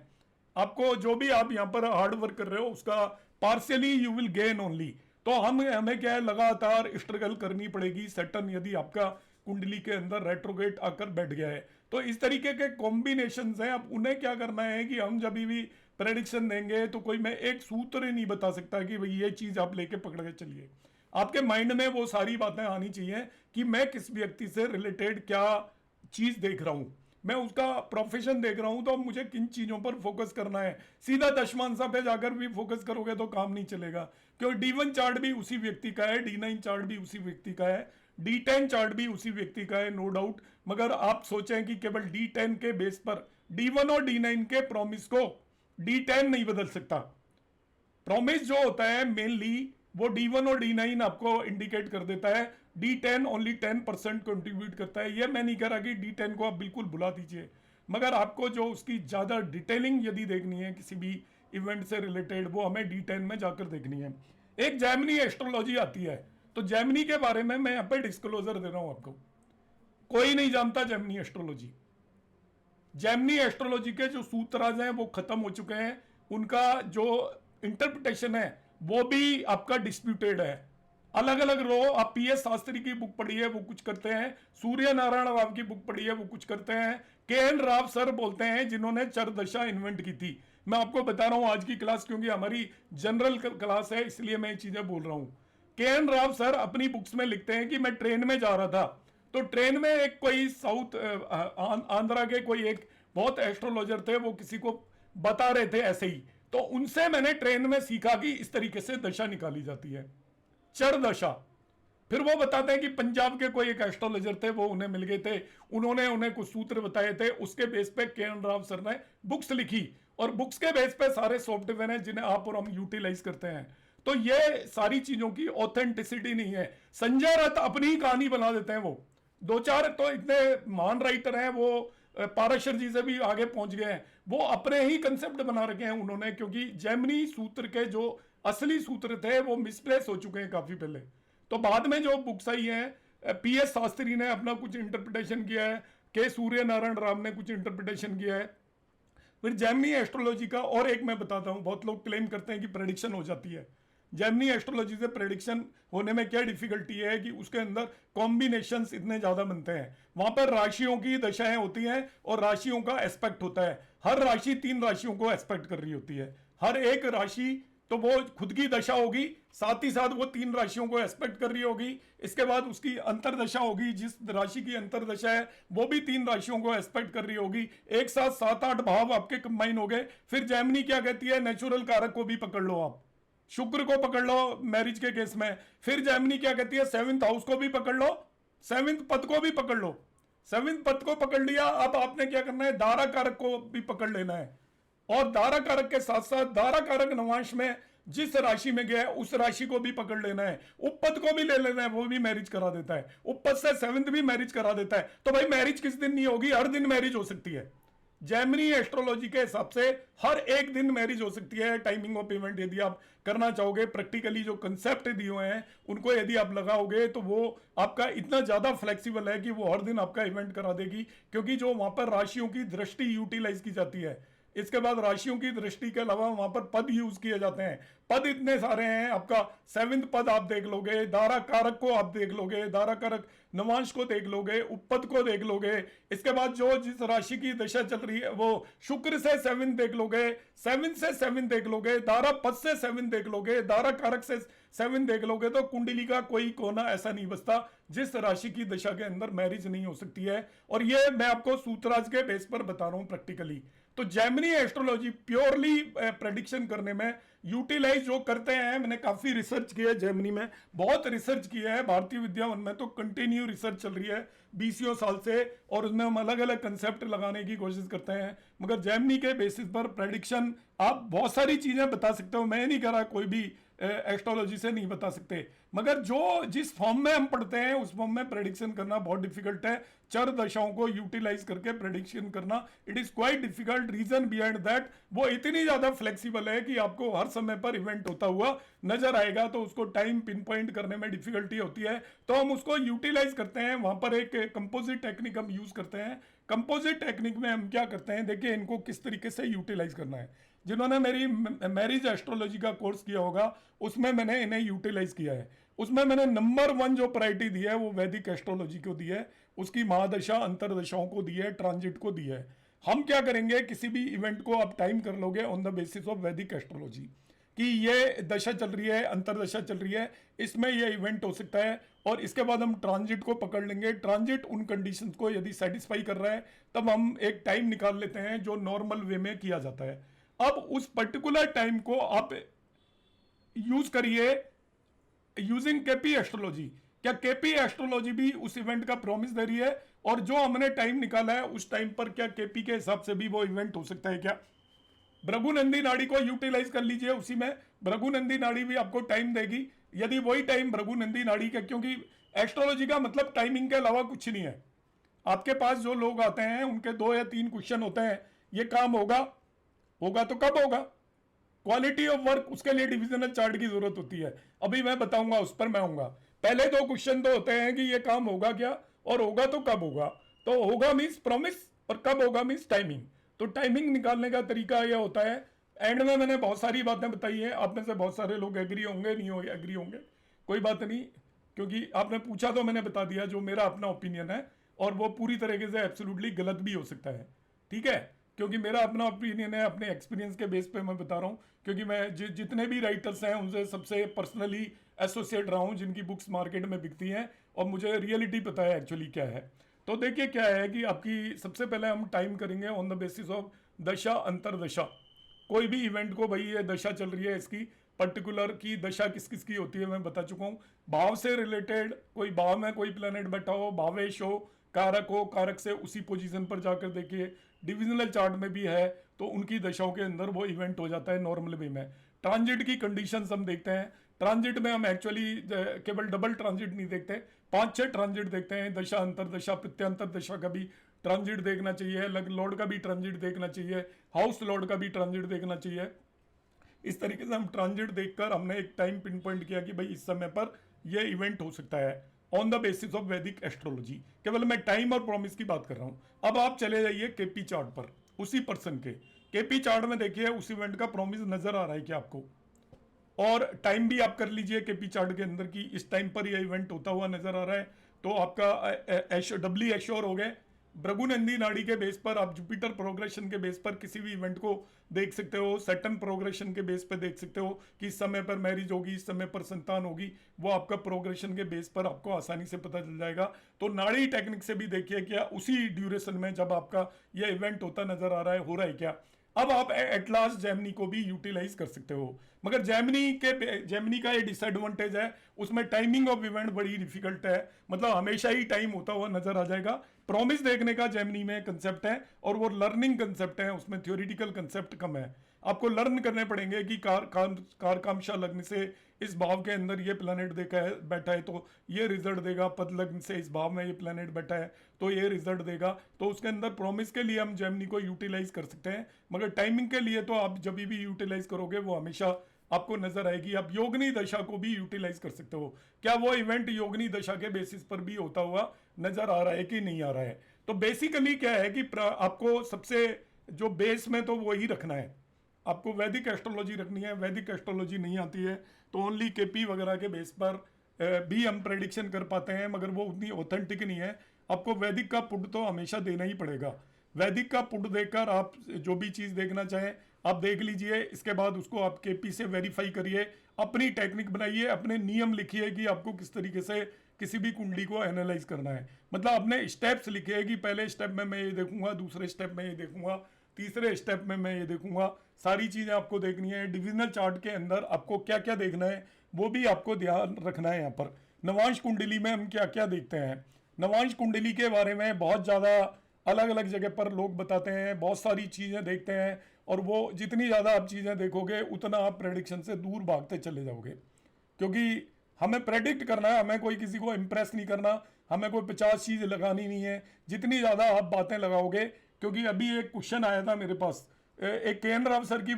आपको जो भी आप यहाँ पर हार्ड वर्क कर रहे हो उसका partially you will gain only. तो हमें क्या है, लगातार स्ट्रगल करनी पड़ेगी। सैटर्न यदि आपका कुंडली के अंदर रेट्रोगेट आकर बैठ गया है, तो इस तरीके के कॉम्बिनेशंस हैं। अब उन्हें क्या करना है कि हम जब भी प्रेडिक्शन देंगे तो कोई मैं एक सूत्र नहीं बता सकता कि भाई ये चीज आप लेके पकड़ के चलिए। आपके माइंड में वो सारी बातें आनी चाहिए कि मैं किस व्यक्ति से रिलेटेड क्या चीज देख रहा हूं, मैं उसका प्रोफेशन देख रहा हूं, तो मुझे किन चीजों पर फोकस करना है। सीधा दशमांशा पे जाकर भी फोकस करोगे तो काम नहीं चलेगा, क्योंकि D1 चार्ट भी उसी व्यक्ति का है, D9 चार्ट भी उसी व्यक्ति का है, D10 चार्ट भी उसी व्यक्ति का है, नो डाउट। मगर आप सोचें कि केवल D10 के बेस पर D1 और D9 के प्रॉमिस को D10 नहीं बदल सकता। प्रॉमिस जो होता है मेनली वो D1 और D9 आपको इंडिकेट कर देता है, D10 ओनली 10% कंट्रीब्यूट करता है। ये मैं नहीं कह रहा कि D10 को आप बिल्कुल भुला दीजिए, मगर आपको जो उसकी ज़्यादा डिटेलिंग यदि देखनी है किसी भी इवेंट से रिलेटेड, वो हमें D10 में जाकर देखनी है। एक जैमिनी एस्ट्रोलॉजी आती है, तो जैमिनी के बारे में मैं यहाँ पे डिस्क्लोजर दे रहा हूँ आपको। कोई नहीं जानता जैमिनी एस्ट्रोलॉजी। जैमिनी एस्ट्रोलॉजी के जो सूत्राज हैं वो खत्म हो चुके हैं, उनका जो इंटरप्रिटेशन है वो भी आपका डिस्प्यूटेड है। अलग अलग रो, आप PS शास्त्री की बुक पढ़ी है वो कुछ करते हैं, सूर्य नारायण राव की बुक पढ़ी है वो कुछ करते हैं, KN राव सर बोलते हैं जिन्होंने चरदशा इन्वेंट की थी। मैं आपको बता रहा हूं आज की क्लास, क्योंकि हमारी जनरल क्लास है इसलिए मैं ये चीजें बोल रहा हूं। KN राव सर अपनी बुक्स में लिखते हैं कि मैं ट्रेन में जा रहा था, तो ट्रेन में एक कोई साउथ आंध्रा के कोई एक बहुत एस्ट्रोलॉजर थे, वो किसी को बता रहे थे ऐसे ही, तो उनसे मैंने ट्रेन में सीखा कि इस तरीके से दशा निकाली जाती है, चर दशा। फिर वो बताते हैं कि पंजाब के कोई एक एस्ट्रोलॉजर थे, वो उन्हें मिल गए थे, उन्होंने उन्हें कुछ सूत्र बताए थे, उसके बेस पे KN राव सर ने बुक्स लिखी, और बुक्स के बेस पे सारे सॉफ्टवेयर हैं जिन्हें आप और हम यूटिलाइज करते हैं। तो ये सारी चीजों की ऑथेंटिसिटी नहीं है। संजय रथ अपनी ही कहानी बना देते हैं, वो दो चार तो इतने महान राइटर हैं, वो पाराशर जी से भी आगे पहुंच गए हैं, वो अपने ही कंसेप्ट बना रखे हैं उन्होंने, क्योंकि जैमिनी सूत्र के जो असली सूत्र थे वो मिसप्लेस हो चुके हैं काफी पहले। तो बाद में जो बुक्स आई हैं, PS शास्त्री ने अपना कुछ इंटरप्रिटेशन किया है, के सूर्य नारायण राव ने कुछ इंटरप्रिटेशन किया है। फिर जैमिनी एस्ट्रोलॉजी का और एक मैं बताता हूं, बहुत लोग क्लेम करते हैं कि प्रेडिक्शन हो जाती है। जैमिनी एस्ट्रोलॉजी से प्रेडिक्शन होने में क्या डिफिकल्टी है कि उसके अंदर कॉम्बिनेशंस इतने ज्यादा बनते हैं, वहां पर राशियों की दशाएं होती हैं और राशियों का एस्पेक्ट होता है, हर राशि 3 राशियों को एस्पेक्ट कर रही होती है, हर एक राशि तो वो खुद की दशा होगी, साथ ही साथ वो 3 राशियों को एस्पेक्ट कर रही होगी, इसके बाद उसकी अंतरदशा होगी, जिस राशि की अंतरदशा है वो भी 3 राशियों को एस्पेक्ट कर रही होगी, एक साथ 7-8 भाव आपके कंबाइन हो गए। फिर जैमिनी क्या कहती है, नेचुरल कारक को भी पकड़ लो, आप शुक्र को पकड़ लो मैरिज के केस में। फिर जैमिनी क्या कहती है, 7th हाउस को भी पकड़ लो, 7th पद को भी पकड़ लो। 7th पद को पकड़ लिया, अब आपने क्या करना है, दारा कारक को भी पकड़ लेना है, और दारा कारक के साथ साथ दारा कारक नवांश में जिस राशि में गया है उस राशि को भी पकड़ लेना है, उपपद को भी ले लेना है, वो भी मैरिज करा देता है, उपपद से 7th भी मैरिज करा देता है। तो भाई मैरिज किस दिन नहीं होगी, हर दिन मैरिज हो सकती है। जैमिनी एस्ट्रोलॉजी के हिसाब से हर एक दिन मैरिज हो सकती है। टाइमिंग ऑफ इवेंट यदि आप करना चाहोगे, प्रैक्टिकली जो कंसेप्ट दिए हुए हैं उनको यदि आप लगाओगे तो वो आपका इतना ज्यादा फ्लेक्सिबल है कि वो हर दिन आपका इवेंट करा देगी, क्योंकि जो वहां पर राशियों की दृष्टि यूटिलाइज की जाती है, इसके बाद राशियों की दृष्टि के अलावा वहां पर पद यूज किए जाते हैं। पद इतने सारे हैं, आपका 7th पद आप देख लोगे, दारा कारक को आप देख लोगे, दारा कारक नवांश को देख लोगे, उपपद को देख लोगे, इसके बाद जो जिस राशि की दशा चल रही है वो शुक्र से 7th देख लोगे, 7th से 7th देख लोगे, दारा पद से 7th देख लोगे, दारा कारक से 7th देख लोगे, तो कुंडली का कोई कोना ऐसा नहीं बचता जिस राशि की दशा के अंदर मैरिज नहीं हो सकती है। और ये मैं आपको सूत्राज के बेस पर बता रहा हूं प्रैक्टिकली। तो जैमिनी एस्ट्रोलॉजी प्योरली प्रेडिक्शन करने में यूटिलाइज जो करते हैं, मैंने काफी रिसर्च किया है जैमिनी में, बहुत रिसर्च किया है, भारतीय विद्यावन में तो कंटिन्यू रिसर्च चल रही है 20 साल से, और उसमें हम अलग अलग कंसेप्ट लगाने की कोशिश करते हैं। मगर जैमिनी के बेसिस पर प्रेडिक्शन आप बहुत सारी चीजें बता सकते हो, मैं नहीं कह रहा कोई भी एस्ट्रोलॉजी से नहीं बता सकते, मगर जो जिस फॉर्म में हम पढ़ते हैं उस फॉर्म में प्रेडिक्शन करना बहुत डिफिकल्ट है। चर दशाओं को यूटिलाइज करके प्रेडिक्शन करना, it is quite difficult. Reason behind that, वो इतनी ज्यादा फ्लेक्सिबल है कि आपको हर समय पर इवेंट होता हुआ नजर आएगा, तो उसको टाइम पिन पॉइंट करने में डिफिकल्टी होती है, तो हम उसको यूटिलाइज करते हैं। वहां पर एक कंपोजिट टेक्निक हम यूज करते हैं। कंपोजिट टेक्निक में हम क्या करते हैं, देखिए इनको किस तरीके से यूटिलाइज करना है। जिन्होंने मेरी मैरिज एस्ट्रोलॉजी का कोर्स किया होगा उसमें मैंने इन्हें यूटिलाइज किया है। उसमें मैंने नंबर 1 जो प्रायोरिटी दी है वो वैदिक एस्ट्रोलॉजी को दी है, उसकी महादशा अंतरदशाओं को दी है, ट्रांजिट को दी है। हम क्या करेंगे, किसी भी इवेंट को आप टाइम कर लोगे ऑन द बेसिस ऑफ वैदिक एस्ट्रोलॉजी कि ये दशा चल रही है, अंतरदशा चल रही है, इसमें ये इवेंट हो सकता है, और इसके बाद हम ट्रांजिट को पकड़ लेंगे। ट्रांजिट उन कंडीशंस को यदि सेटिस्फाई कर रहा है तब हम एक टाइम निकाल लेते हैं जो नॉर्मल वे में किया जाता है। अब उस पर्टिकुलर टाइम को आप यूज करिए यूजिंग केपी एस्ट्रोलॉजी। क्या केपी एस्ट्रोलॉजी भी उस इवेंट का प्रॉमिस दे रही है, और जो हमने टाइम निकाला है उस टाइम पर क्या केपी के हिसाब से भी वो इवेंट हो सकता है क्या? भृगुनंदी नाड़ी को यूटिलाइज कर लीजिए, उसी में भृगुनंदी नाड़ी भी आपको टाइम देगी, यदि वही टाइम भृगुनंदी नाड़ी का, क्योंकि एस्ट्रोलॉजी का मतलब टाइमिंग के अलावा कुछ नहीं है। आपके पास जो लोग आते हैं उनके 2 या 3 क्वेश्चन होते हैं, ये काम होगा, होगा तो कब होगा। क्वालिटी ऑफ वर्क, उसके लिए डिविजनल चार्ट की जरूरत होती है, अभी मैं बताऊंगा, उस पर मैं आऊंगा। पहले 2 क्वेश्चन तो होते हैं कि ये काम होगा क्या, और होगा तो कब होगा। तो होगा मीन्स प्रॉमिस, और कब होगा मीन्स टाइमिंग। तो टाइमिंग निकालने का तरीका यह होता है, एंड में मैंने बहुत सारी बातें बताई हैं, आप में से बहुत सारे लोग एग्री होंगे, नहीं होंगे, एग्री होंगे, कोई बात नहीं, क्योंकि आपने पूछा तो मैंने बता दिया जो मेरा अपना ओपिनियन है, और वो पूरी तरीके से एब्सोल्युटली गलत भी हो सकता है, ठीक है, क्योंकि मेरा अपना ओपिनियन है, अपने एक्सपीरियंस के बेस पे मैं बता रहा हूँ, क्योंकि मैं जितने भी राइटर्स हैं उनसे सबसे पर्सनली एसोसिएट रहा हूँ, जिनकी बुक्स मार्केट में बिकती हैं, और मुझे रियलिटी पता है एक्चुअली क्या है। तो देखिए क्या है कि आपकी सबसे पहले हम टाइम करेंगे ऑन द बेसिस ऑफ दशा अंतरदशा। कोई भी इवेंट को, भाई ये दशा चल रही है, इसकी पर्टिकुलर की दशा किस किस की होती है मैं बता चुका हूँ। भाव से रिलेटेड, कोई भाव में कोई प्लेनेट बैठा हो, भावेश हो, कारक हो, कारक से उसी पोजीशन पर जाकर देखिए, डिविजनल चार्ट में भी है, तो उनकी दशाओं के अंदर वो इवेंट हो जाता है नॉर्मल वे में। ट्रांजिट की कंडीशंस हम देखते हैं, ट्रांजिट में हम एक्चुअली केवल डबल ट्रांजिट नहीं देखते, 5-6 ट्रांजिट देखते हैं, दशा अंतरदशा, प्रत्यंतर दशा का भी ट्रांजिट देखना चाहिए, लग लॉर्ड का भी ट्रांजिट देखना चाहिए, हाउस लॉर्ड का भी ट्रांजिट देखना चाहिए। इस तरीके से हम ट्रांजिट देखकर हमने एक टाइम पिन पॉइंट किया कि भाई इस समय पर यह इवेंट हो सकता है ऑन द बेसिस ऑफ वैदिक एस्ट्रोलॉजी। केवल मैं टाइम और प्रॉमिस की बात कर रहा हूं। अब आप चले जाइए केपी चार्ट पर, उसी पर्सन के केपी चार्ट में देखिए उस इवेंट का प्रॉमिस नजर आ रहा है क्या आपको, और टाइम भी आप कर लीजिए केपी चार्ट के अंदर की इस टाइम पर यह इवेंट होता हुआ नजर आ रहा है, तो आपका डबली एश्योर हो गए। भृगुनंदी नाड़ी के बेस पर आप जुपिटर प्रोग्रेशन के बेस पर किसी भी इवेंट को देख सकते हो, सैटर्न प्रोग्रेशन के बेस पर देख सकते हो कि इस समय पर मैरिज होगी, इस समय पर संतान होगी, वो आपका प्रोग्रेशन के बेस पर आपको आसानी से पता चल जाएगा। तो नाड़ी टेक्निक से भी देखिए क्या उसी ड्यूरेशन में जब आपका यह इवेंट होता नजर आ रहा है, हो रहा है क्या। अब आप एट लास्ट जेमिनी को भी यूटिलाइज कर सकते हो, मगर जेमिनी का ये डिसएडवांटेज है, उसमें टाइमिंग ऑफ इवेंट बड़ी डिफिकल्ट है, मतलब हमेशा ही टाइम होता हुआ नजर आ जाएगा। प्रॉमिस देखने का जेमिनी में कंसेप्ट है, और वो लर्निंग कंसेप्ट है, उसमें थ्योरेटिकल कंसेप्ट कम है। आपको लर्न करने पड़ेंगे कि कारकांक्षा लग्न से इस भाव के अंदर ये प्लैनेट देखा है बैठा है तो ये रिजल्ट देगा, पद लग्न से इस भाव में ये प्लैनेट बैठा है तो ये रिजल्ट देगा। तो उसके अंदर प्रॉमिस के लिए हम जेमिनी को यूटिलाइज कर सकते हैं, मगर टाइमिंग के लिए तो आप जब भी यूटिलाइज करोगे वो हमेशा आपको नजर आएगी। आप योगनी दशा को भी यूटिलाइज कर सकते हो, क्या वो इवेंट योगनी दशा के बेसिस पर भी होता हुआ नजर आ रहा है कि नहीं आ रहा है। तो बेसिकली क्या है कि आपको सबसे जो बेस में तो वही रखना है, आपको वैदिक एस्ट्रोलॉजी रखनी है। वैदिक एस्ट्रोलॉजी नहीं आती है तो ओनली केपी वगैरह के बेस पर भी हम प्रेडिक्शन कर पाते हैं, मगर वो उतनी ऑथेंटिक नहीं है। आपको वैदिक का पुट तो हमेशा देना ही पड़ेगा। वैदिक का पुट देकर आप जो भी चीज़ देखना चाहें आप देख लीजिए, इसके बाद उसको आप केपी से वेरीफाई करिए, अपनी टेक्निक बनाइए, अपने नियम लिखिए कि आपको किस तरीके से किसी भी कुंडली को एनालाइज करना है। मतलब अपने स्टेप्स लिखिए कि पहले स्टेप में मैं ये देखूंगा, दूसरे स्टेप में ये देखूंगा, तीसरे स्टेप में मैं ये देखूंगा। सारी चीज़ें आपको देखनी है। डिविजनल चार्ट के अंदर आपको क्या क्या देखना है वो भी आपको ध्यान रखना है। यहाँ पर नवांश कुंडली में हम क्या क्या देखते हैं, नवांश कुंडली के बारे में बहुत ज़्यादा अलग अलग जगह पर लोग बताते हैं, बहुत सारी चीज़ें देखते हैं, और वो जितनी ज़्यादा आप चीज़ें देखोगे उतना आप प्रेडिक्शन से दूर भागते चले जाओगे, क्योंकि हमें प्रेडिक्ट करना है, हमें कोई किसी को इम्प्रेस नहीं करना, हमें कोई 50 चीज़ लगानी नहीं है। जितनी ज़्यादा आप बातें लगाओगे, क्योंकि अभी एक क्वेश्चन आया था मेरे पास, एक केएन राव सर की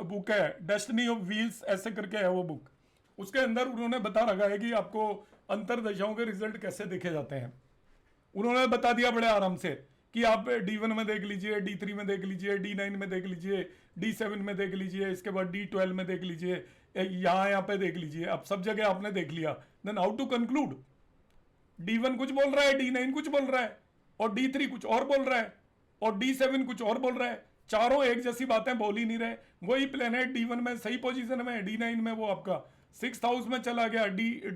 बुक है डेस्टिनी ऑफ व्हील्स ऐसे करके है वो बुक, उसके अंदर उन्होंने बता रखा है कि आपको अंतरदशाओं के रिजल्ट कैसे देखे जाते हैं। उन्होंने बता दिया बड़े आराम से कि आप D1 में देख लीजिए, D3 में देख लीजिए, D9 में देख लीजिए, D7 में देख लीजिए, इसके बाद D12 में देख लीजिए, यहाँ पे देख लीजिए। अब सब जगह आपने देख लिया, then how to conclude. D1 कुछ बोल रहा है, D9 कुछ बोल रहा है, और D3 कुछ और बोल रहा है, और D7 कुछ और बोल रहा है। चारों एक जैसी बातें बोल ही नहीं रहे। वही प्लेनेट D1 में सही पोजीशन में, D9 में वो आपका 6th हाउस में चला गया,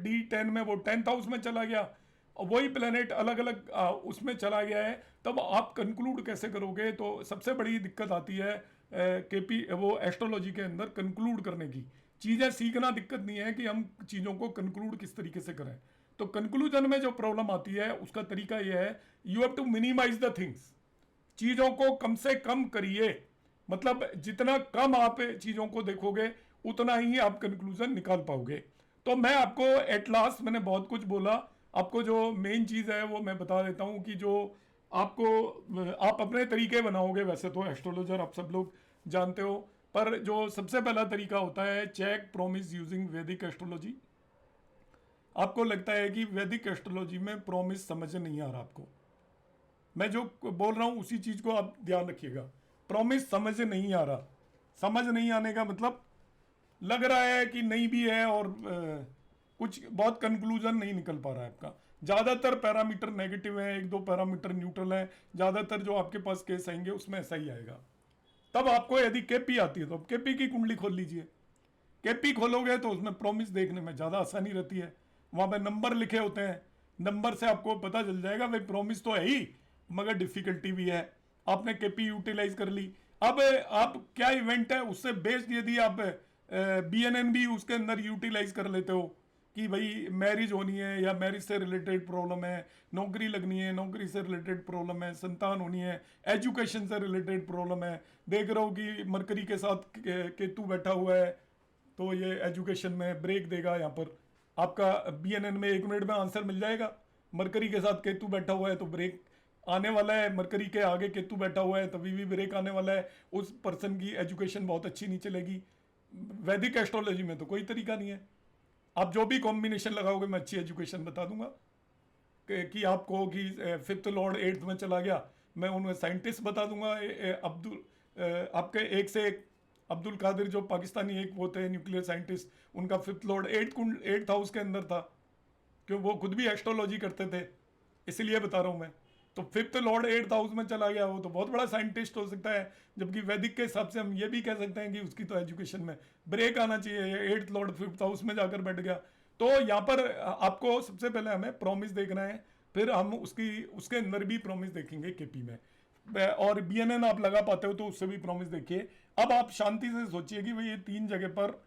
D10 में वो 10th हाउस में चला गया, और वही प्लेनेट अलग अलग उसमें चला गया है। तब आप कंक्लूड कैसे करोगे। तो सबसे बड़ी दिक्कत आती है केपी वो एस्ट्रोलॉजी के अंदर कंक्लूड करने की। चीज़ें सीखना दिक्कत नहीं है कि हम चीज़ों को कंक्लूड किस तरीके से करें। तो कंक्लूजन में जो प्रॉब्लम आती है उसका तरीका यह है, you have to minimize the things, चीज़ों को कम से कम करिए। मतलब जितना कम आप चीज़ों को देखोगे उतना ही आप कंक्लूजन निकाल पाओगे। तो मैं आपको एट लास्ट मैंने बहुत कुछ बोला, आपको जो मेन चीज़ है वो मैं बता देता हूँ कि जो आपको आप अपने तरीके बनाओगे, वैसे तो एस्ट्रोलॉजर आप सब लोग जानते हो, पर जो सबसे पहला तरीका होता है चेक प्रॉमिस यूजिंग वैदिक एस्ट्रोलॉजी। आपको लगता है कि वैदिक एस्ट्रोलॉजी में प्रॉमिस समझ नहीं आ रहा आपको, मैं जो बोल रहा हूँ उसी चीज़ को आप ध्यान रखिएगा। प्रॉमिस समझ नहीं आ रहा, समझ नहीं आने का मतलब लग रहा है कि नहीं भी है और कुछ बहुत कंक्लूजन नहीं निकल पा रहा है आपका। ज़्यादातर पैरामीटर नेगेटिव है, एक दो पैरामीटर न्यूट्रल है, ज़्यादातर जो आपके पास केस आएंगे उसमें ऐसा ही आएगा। तब आपको यदि केपी आती है तो आप केपी की कुंडली खोल लीजिए। केपी खोलोगे तो उसमें प्रॉमिस देखने में ज़्यादा आसानी रहती है, वहाँ पे नंबर लिखे होते हैं, नंबर से आपको पता चल जाएगा भाई प्रॉमिस तो है ही मगर डिफ़िकल्टी भी है। आपने केपी यूटिलाइज कर ली। अब आप क्या इवेंट है उससे बेस्ड यदि आप बीएनएन भी उसके अंदर यूटिलाइज कर लेते हो कि भाई मैरिज होनी है या मैरिज से रिलेटेड प्रॉब्लम है, नौकरी लगनी है, नौकरी से रिलेटेड प्रॉब्लम है, संतान होनी है, एजुकेशन से रिलेटेड प्रॉब्लम है, देख रहा हो कि मरकरी के साथ केतु बैठा हुआ है तो ये एजुकेशन में ब्रेक देगा। यहाँ पर आपका बीएनएन में 1 मिनट में आंसर मिल जाएगा। मरकरी के साथ केतु बैठा हुआ है तो ब्रेक आने वाला है, मरकरी के आगे केतु बैठा हुआ है तभी भी ब्रेक आने वाला है, उस पर्सन की एजुकेशन बहुत अच्छी नहीं चलेगी। वैदिक एस्ट्रोलॉजी में तो कोई तरीका नहीं है, आप जो भी कॉम्बिनेशन लगाओगे मैं अच्छी एजुकेशन बता दूंगा। कि आप कहो कि फिफ्थ लॉर्ड एट्थ में चला गया, मैं उन्हें साइंटिस्ट बता दूंगा। आपके एक से एक अब्दुल कादिर जो पाकिस्तानी एक वो थे न्यूक्लियर साइंटिस्ट, उनका फिफ्थ लॉर्ड एट्थ हाउस के अंदर था, क्यों वो खुद भी एस्ट्रोलॉजी करते थे, इसलिए बता रहा हूँ मैं। तो फिफ्थ लॉर्ड एट्थ हाउस में चला गया, वो तो बहुत बड़ा साइंटिस्ट हो सकता है। जबकि वैदिक के हिसाब से हम ये भी कह सकते हैं कि उसकी तो एजुकेशन में ब्रेक आना चाहिए, एट्थ लॉर्ड फिफ्थ हाउस में जाकर बैठ गया। तो यहाँ पर आपको सबसे पहले हमें प्रॉमिस देखना है, फिर हम उसके अंदर भी प्रॉमिस देखेंगे केपी में, और बीएनएन आप लगा पाते हो तो उससे भी प्रॉमिस देखिए। अब आप शांति से सोचिए कि भाई ये 3 जगह पर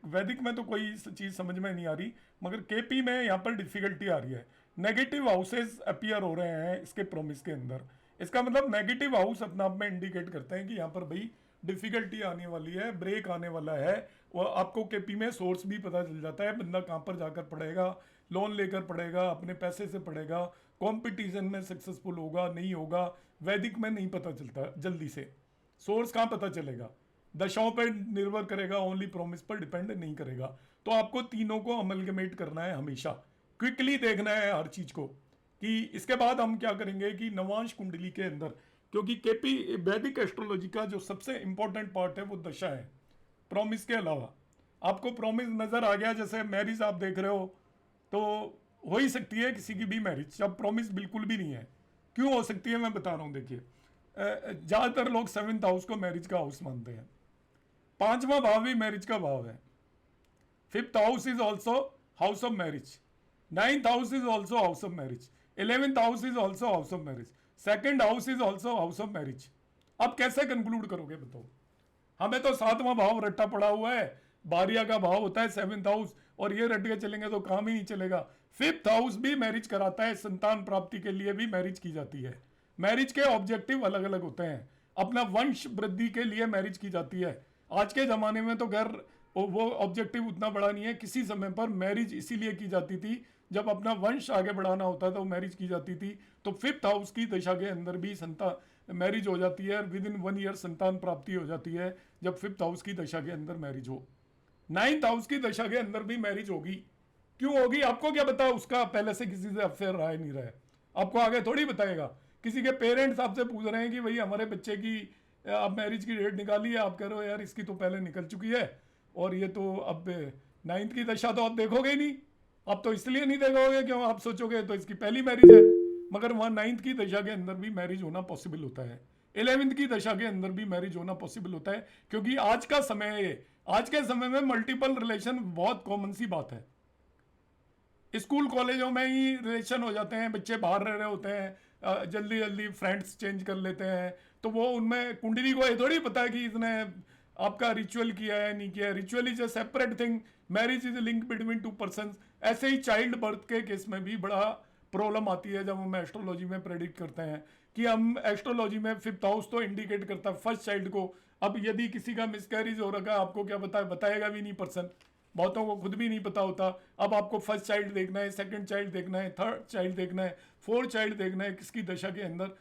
वैदिक में तो कोई चीज़ समझ में नहीं आ रही, मगर केपी में यहाँ पर डिफिकल्टी आ रही है। नेगेटिव हाउसेस अपीयर हो रहे हैं इसके प्रॉमिस के अंदर, इसका मतलब नेगेटिव हाउस अपने आप में इंडिकेट करते हैं कि यहाँ पर भाई डिफिकल्टी आने वाली है, ब्रेक आने वाला है। वो आपको केपी में सोर्स भी पता चल जाता है, बंदा कहाँ पर जाकर पढ़ेगा, लोन लेकर पढ़ेगा, अपने पैसे से पढ़ेगा, कंपटीशन में सक्सेसफुल होगा नहीं होगा। वैदिक में नहीं पता चलता जल्दी से, सोर्स कहाँ पता चलेगा, दशाओं पर निर्भर करेगा, ओनली प्रॉमिस पर डिपेंड नहीं करेगा। तो आपको तीनों को अमलगमेट करना है, हमेशा क्विकली देखना है हर चीज को। कि इसके बाद हम क्या करेंगे कि नवांश कुंडली के अंदर, क्योंकि केपी वैदिक एस्ट्रोलॉजी का जो सबसे इंपॉर्टेंट पार्ट है वो दशा है, प्रॉमिस के अलावा। आपको प्रॉमिस नजर आ गया, जैसे मैरिज आप देख रहे हो तो हो ही सकती है किसी की भी मैरिज जब प्रॉमिस बिल्कुल भी नहीं है। क्यों हो सकती है मैं बता रहा हूँ, देखिए ज़्यादातर लोग 7th हाउस को मैरिज का हाउस मानते हैं, 5वां भाव भी मैरिज का भाव है, 5th house is also house of marriage, 9th house is also house of marriage, 11th house is also house of marriage, 2nd house is also house of marriage. अब कैसे कंक्लूड करोगे बताओ, हमें तो 7वां भाव रट्टा पड़ा हुआ है, बारिया का भाव होता है 7th हाउस, और ये रट के चलेंगे तो काम ही नहीं चलेगा। 5th हाउस भी मैरिज कराता है, संतान प्राप्ति के लिए भी मैरिज की जाती है। मैरिज के ऑब्जेक्टिव अलग अलग होते हैं, अपना वंश वृद्धि के लिए मैरिज की जाती है। आज के ज़माने में तो खैर वो ऑब्जेक्टिव उतना बड़ा नहीं है, किसी समय पर मैरिज इसीलिए की जाती थी जब अपना वंश आगे बढ़ाना होता था, मैरिज की जाती थी। तो 5th हाउस की दशा के अंदर भी संतान मैरिज हो जाती है, विद इन 1 ईयर संतान प्राप्ति हो जाती है जब 5th हाउस की दशा के अंदर मैरिज हो। 9th हाउस की दशा के अंदर भी मैरिज होगी, क्यों होगी आपको क्या पता, उसका पहले से किसी से अफेयर रहा ही नहीं रहा है, आपको आगे थोड़ी बताएगा। किसी के पेरेंट्स आपसे पूछ रहे हैं कि भाई हमारे बच्चे की अब मैरिज की डेट निकाली है, आप कह रहे हो यार इसकी तो पहले निकल चुकी है, और ये तो अब 9th की दशा तो आप देखोगे ही नहीं। आप तो इसलिए नहीं देखोगे क्यों, आप सोचोगे तो इसकी पहली मैरिज है, मगर वहाँ 9th की दशा के अंदर भी मैरिज होना पॉसिबल होता है, 11th की दशा के अंदर भी मैरिज होना पॉसिबल होता है। क्योंकि आज का समय है, आज के समय में मल्टीपल रिलेशन बहुत कॉमन सी बात है। स्कूल कॉलेजों में ही रिलेशन हो जाते हैं, बच्चे बाहर रह रहे होते हैं, जल्दी जल्दी फ्रेंड्स चेंज कर लेते हैं, तो वो उनमें कुंडली को ये थोड़ी पता है कि इसने आपका रिचुअल किया है नहीं किया है। Ritual is a separate thing, marriage is link between 2 person. ऐसे ही चाइल्ड बर्थ के केस में भी बड़ा प्रॉब्लम आती है जब हम एस्ट्रोलॉजी में प्रेडिक्ट करते हैं कि हम एस्ट्रोलॉजी में 5th हाउस तो इंडिकेट करता है फर्स्ट चाइल्ड को। अब यदि किसी का मिसकैरेज हो रखा है, आपको क्या बताएगा भी नहीं पर्सन, बहुतों को खुद भी नहीं पता होता। अब आपको फर्स्ट चाइल्ड देखना है, सेकंड चाइल्ड देखना है, थर्ड चाइल्ड देखना है, फोर्थ चाइल्ड देखना है, किसकी दशा के अंदर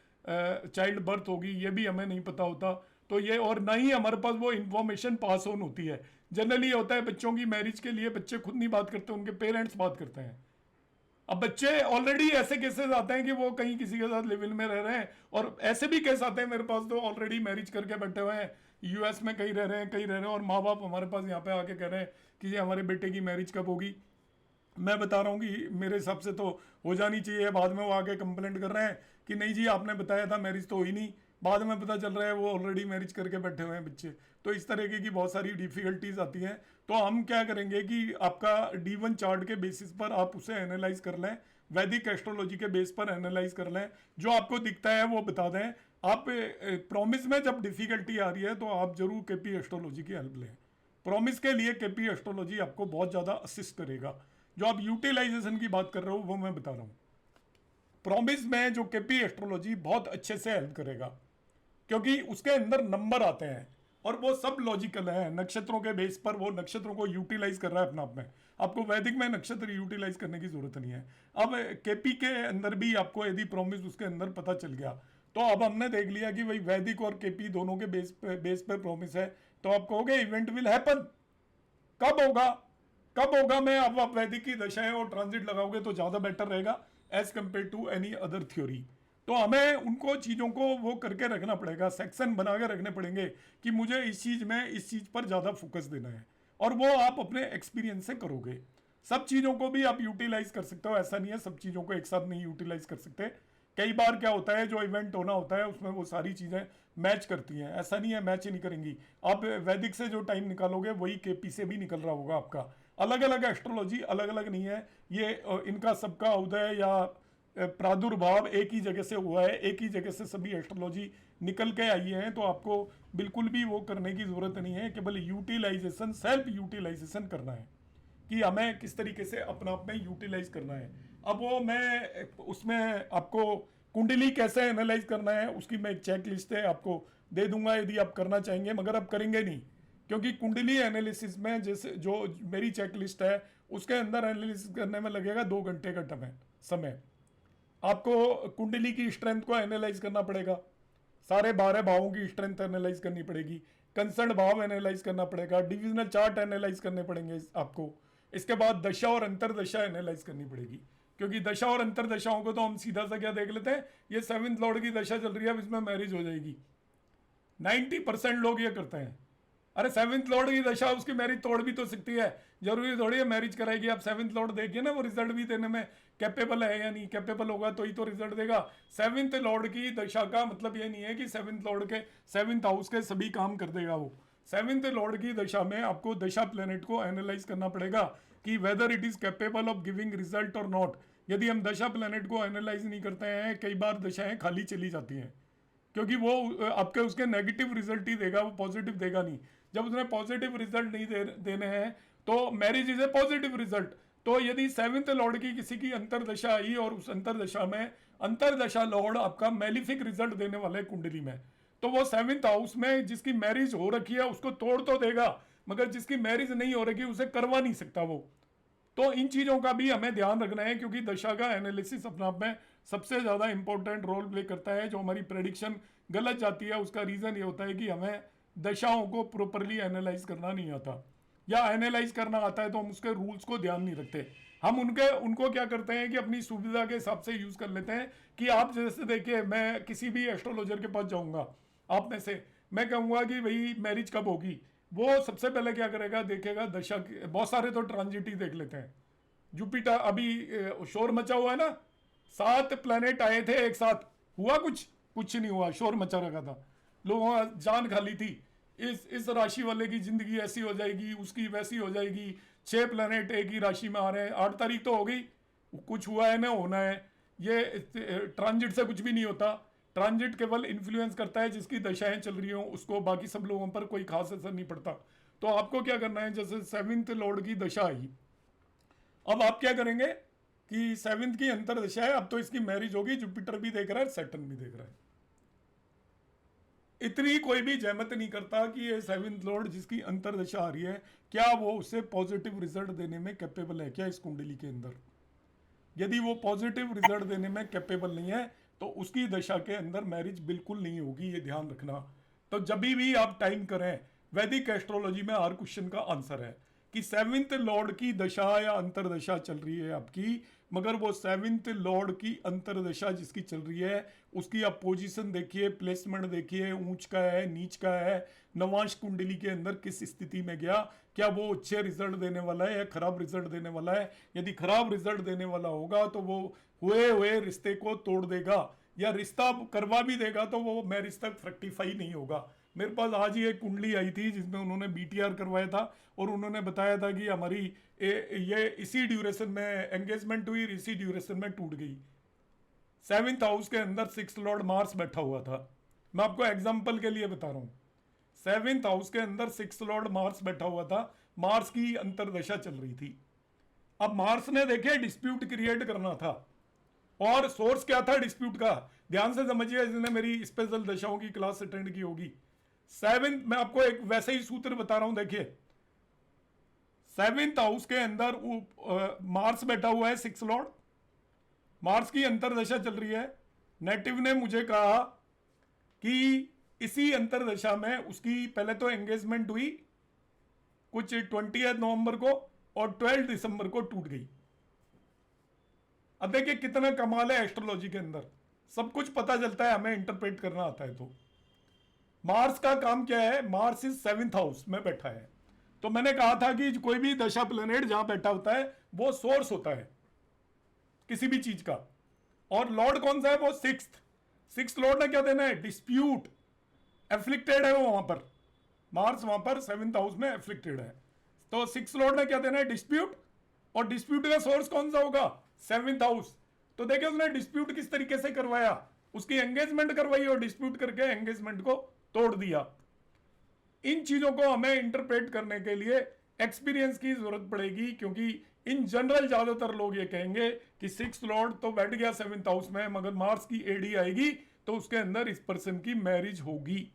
चाइल्ड बर्थ होगी, ये भी हमें नहीं पता होता। तो ये, और ना ही हमारे पास वो इन्फॉर्मेशन पास ऑन होती है। जनरली होता है बच्चों की मैरिज के लिए बच्चे खुद नहीं बात करते, उनके पेरेंट्स बात करते हैं। अब बच्चे ऑलरेडी ऐसे केसेस आते हैं कि वो कहीं किसी के साथ लिव इन में रह रहे हैं, और ऐसे भी केस आते हैं मेरे पास तो ऑलरेडी मैरिज करके बैठे हुए हैं, यूएस में कहीं रह रहे हैं, कहीं रह रहे हैं, और माँ बाप हमारे पास यहाँ पे आके कह रहे हैं कि ये हमारे बेटे की मैरिज कब होगी। मैं बता रहा हूँ कि मेरे हिसाब से तो हो जानी चाहिए। बाद में वो आके कंप्लेंट कर रहे हैं कि नहीं जी आपने बताया था, मैरिज तो हुई नहीं। बाद में पता चल रहा है वो ऑलरेडी मैरिज करके बैठे हुए हैं बच्चे। तो इस तरीके की बहुत सारी डिफिकल्टीज आती हैं। तो हम क्या करेंगे कि आपका D1 चार्ट के बेसिस पर आप उसे एनालाइज कर लें, वैदिक एस्ट्रोलॉजी के बेस पर एनालाइज कर लें, जो आपको दिखता है वो बता दें। आप प्रॉमिस में जब डिफिकल्टी आ रही है तो आप जरूर केपी एस्ट्रोलॉजी की हेल्प लें। प्रॉमिस के लिए केपी एस्ट्रोलॉजी आपको बहुत ज़्यादा असिस्ट करेगा। जो आप यूटिलाइजेशन की बात कर रहे हो वो मैं बता रहा हूँ। प्रॉमिस में जो केपी एस्ट्रोलॉजी बहुत अच्छे से हेल्प करेगा, क्योंकि उसके अंदर नंबर आते हैं और वो सब लॉजिकल है। नक्षत्रों के बेस पर वो नक्षत्रों को यूटिलाइज कर रहा है अपना आप में। आपको वैदिक में नक्षत्र यूटिलाइज करने की जरूरत नहीं है। अब केपी के अंदर भी आपको यदि प्रॉमिस उसके अंदर पता चल गया, तो अब हमने देख लिया कि भाई वैदिक और केपी दोनों के बेस पे प्रॉमिस है, तो आप कहोगे इवेंट विल हैपन। कब होगा, कब होगा मैं, अब आप वैदिक की दशाएं और ट्रांजिट लगाओगे तो ज़्यादा बेटर रहेगा as compare to any other theory. तो हमें उनको चीज़ों को वो करके रखना पड़ेगा, सेक्शन बना के रखने पड़ेंगे कि मुझे इस चीज़ में इस चीज़ पर ज़्यादा फोकस देना है, और वो आप अपने एक्सपीरियंस से करोगे। सब चीज़ों को भी आप यूटिलाइज कर सकते हो, ऐसा नहीं है सब चीज़ों को एक साथ नहीं यूटिलाइज कर सकते। कई बार क्या होता है, जो इवेंट होना होता है उसमें वो सारी चीज़ें मैच करती हैं, ऐसा नहीं है मैच नहीं करेंगी। आप वैदिक से जो टाइम निकालोगे वही केपी से भी निकल रहा होगा आपका। अलग अलग एस्ट्रोलॉजी अलग अलग नहीं है, ये इनका सबका उदय या प्रादुर्भाव एक ही जगह से हुआ है, एक ही जगह से सभी एस्ट्रोलॉजी निकल के आई हैं। तो आपको बिल्कुल भी वो करने की ज़रूरत नहीं है, केवल यूटिलाइजेशन, सेल्फ यूटिलाइजेशन करना है कि हमें किस तरीके से अपना आप में यूटिलाइज करना है। अब वो मैं उसमें आपको कुंडली कैसे एनालाइज करना है उसकी मैं एक चेक लिस्ट है आपको दे दूंगा यदि आप करना चाहेंगे, मगर आप करेंगे नहीं, क्योंकि कुंडली एनालिसिस में जैसे जो मेरी चेक लिस्ट है उसके अंदर एनालिसिस करने में लगेगा 2 घंटे का समय। आपको कुंडली की स्ट्रेंथ को एनालाइज करना पड़ेगा, सारे 12 भावों की स्ट्रेंथ एनालाइज करनी पड़ेगी, कंसर्न भाव एनालाइज करना पड़ेगा, डिविजनल चार्ट एनालाइज करने पड़ेंगे आपको। इसके बाद दशा और अंतरदशा एनालाइज करनी पड़ेगी, क्योंकि दशा और अंतरदशाओं को तो हम सीधा सा क्या देख लेते हैं, ये 7th लॉर्ड की दशा चल रही है, अब इसमें मैरिज हो जाएगी। 90% लोग ये करते हैं। अरे 7th लॉर्ड की दशा, उसकी मैरिज तोड़ भी तो सकती है, जरूरी थोड़ी है मैरिज कराएगी। आप 7th लॉर्ड देखिए ना, वो रिजल्ट भी देने में कैपेबल है या नहीं, कैपेबल होगा तो ही तो रिजल्ट देगा। 7th लॉर्ड की दशा का मतलब ये नहीं है कि 7th लॉर्ड के 7th हाउस के सभी काम कर देगा वो। 7th लॉर्ड की दशा में आपको दशा प्लेनेट को एनालाइज करना पड़ेगा कि whether it is capable of giving result और नॉट। यदि हम दशा प्लेनेट को एनालाइज नहीं करते हैं, कई बार दशाएं खाली चली जाती हैं, क्योंकि वो आपके उसके नेगेटिव रिजल्ट ही देगा, वो पॉजिटिव देगा नहीं। जब उसने पॉजिटिव रिजल्ट नहीं देने हैं तो marriage is a positive result. तो यदि 7th लॉर्ड की किसी की अंतरदशा आई और उस अंतरदशा में अंतरदशा लॉर्ड आपका मैलिफिक रिजल्ट देने वाला है कुंडली में, तो वो 7th हाउस में जिसकी मैरिज हो रखी है उसको तोड़ तो देगा, मगर जिसकी मैरिज नहीं हो रखी उसे करवा नहीं सकता वो। तो इन चीज़ों का भी हमें ध्यान रखना है, क्योंकि दशा का एनालिसिस अपने आप में सबसे ज़्यादा इंपॉर्टेंट रोल प्ले करता है। जो हमारी प्रेडिक्शन गलत जाती है उसका रीज़न ये होता है कि हमें दशाओं को प्रॉपरली एनालाइज करना नहीं आता, या एनालाइज करना आता है तो हम उसके रूल्स को ध्यान नहीं रखते। हम उनको क्या करते हैं कि अपनी सुविधा के हिसाब से यूज़ कर लेते हैं। कि आप जैसे देखिए, मैं किसी भी एस्ट्रोलॉजर के पास जाऊँगा, आप में से मैं कहूँगा कि भाई मैरिज कब होगी, वो सबसे पहले क्या करेगा, देखेगा दशा। बहुत सारे तो ट्रांजिट ही देख लेते हैं। जुपिटर अभी शोर मचा हुआ है ना, 7 प्लैनेट आए थे एक साथ, हुआ कुछ नहीं हुआ, शोर मचा रखा था, लोगों का जान खाली थी। इस राशि वाले की जिंदगी ऐसी हो जाएगी, उसकी वैसी हो जाएगी, 6 प्लैनेट एक ही राशि में आ रहे हैं, 8 तारीख तो हो गई, कुछ हुआ है ना होना है। ये ट्रांजिट से कुछ भी नहीं होता। ट्रांजिट केवल इन्फ्लुएंस करता है जिसकी दशाएं चल रही हों उसको, बाकी सब लोगों पर कोई खास असर नहीं पड़ता। तो आपको क्या करना है, जैसे 7th लॉर्ड की दशा आई, अब आप क्या करेंगे कि 7th की अंतरदशा है, अब तो इसकी मैरिज होगी, जुपिटर भी देख रहा है, सैटर्न भी देख रहा है। इतनी कोई भी जहमत नहीं करता कि ये सेवंथ लॉर्ड जिसकी अंतरदशा आ रही है, क्या वो उससे पॉजिटिव रिजल्ट देने में कैपेबल है क्या इस कुंडली के अंदर। यदि वो पॉजिटिव रिजल्ट देने में कैपेबल नहीं है तो उसकी दशा के अंदर मैरिज बिल्कुल नहीं होगी, ये ध्यान रखना। तो जब भी आप टाइम करें, वैदिक एस्ट्रोलॉजी में हर क्वेश्चन का आंसर है कि सेवंथ लॉर्ड की दशा या अंतरदशा चल रही है आपकी, मगर वो सेवंथ लॉर्ड की अंतरदशा जिसकी चल रही है उसकी आप पोजीशन देखिए, प्लेसमेंट देखिए, ऊंच का है नीच का है, नवांश कुंडली के अंदर किस स्थिति में गया, क्या वो अच्छे रिजल्ट देने वाला है या खराब रिजल्ट देने वाला है। यदि खराब रिजल्ट देने वाला होगा तो वो हुए हुए रिश्ते को तोड़ देगा, या रिश्ता करवा भी देगा तो वो मैरिज तक फ्रक्टिफाई नहीं होगा। मेरे पास आज ही एक कुंडली आई थी जिसमें उन्होंने बीटीआर करवाया था और उन्होंने बताया था कि हमारी ये इसी ड्यूरेशन में एंगेजमेंट हुई, इसी ड्यूरेशन में टूट गई। सेवंथ हाउस के अंदर सिक्स लॉर्ड मार्स बैठा हुआ था। मैं आपको एग्जाम्पल के लिए बता रहा हूं, सेवंथ हाउस के अंदर सिक्स लॉर्ड मार्स बैठा हुआ था, मार्स की अंतरदशा चल रही थी। अब मार्स ने देखे डिस्प्यूट क्रिएट करना था, और सोर्स क्या था डिस्प्यूट का, ध्यान से समझिए जिसने मेरी स्पेशल दशाओं की क्लास अटेंड की होगी। सेवेंथ, मैं आपको एक वैसे ही सूत्र बता रहा हूं, देखिए सेवेंथ हाउस के अंदर मार्स बैठा हुआ है, सिक्स लॉर्ड, मार्स की अंतरदशा चल रही है। नेटिव ने मुझे कहा कि इसी अंतरदशा में उसकी पहले तो एंगेजमेंट हुई कुछ 20 नवंबर को और 12 दिसंबर को टूट गई। अब देखिए कितना कमाल है एस्ट्रोलॉजी के अंदर, सब कुछ पता चलता है, हमें इंटरप्रेट करना आता है। तो मार्स का काम क्या है, मार्स इज सेवेंथ हाउस में बैठा है। तो मैंने कहा था कि कोई भी दशा प्लेनेट जहां बैठा होता है वो सोर्स होता है किसी भी चीज का। और लॉर्ड कौन सा है, वो सिक्स लॉर्ड ने क्या देना है, डिस्प्यूट, एफ्लिक्टेड है वो वहां पर, मार्स वहां पर सेवेंथ हाउस में एफ्लिक्टेड है। तो सिक्स लॉर्ड ने क्या देना है, डिस्प्यूट, और डिस्प्यूट का सोर्स कौन सा होगा, सेवेंथ हाउस। तो देखिए उसने डिस्प्यूट किस तरीके से करवाया, उसकी एंगेजमेंट करवाई और डिस्प्यूट करके एंगेजमेंट को तोड़ दिया। इन चीजों को हमें इंटरप्रेट करने के लिए एक्सपीरियंस की जरूरत पड़ेगी, क्योंकि इन जनरल ज्यादातर लोग ये कहेंगे कि सिक्स लॉर्ड तो बैठ गया सेवेंथ हाउस में, मगर मार्स की एडी आएगी तो उसके अंदर इस पर्सन की मैरिज होगी।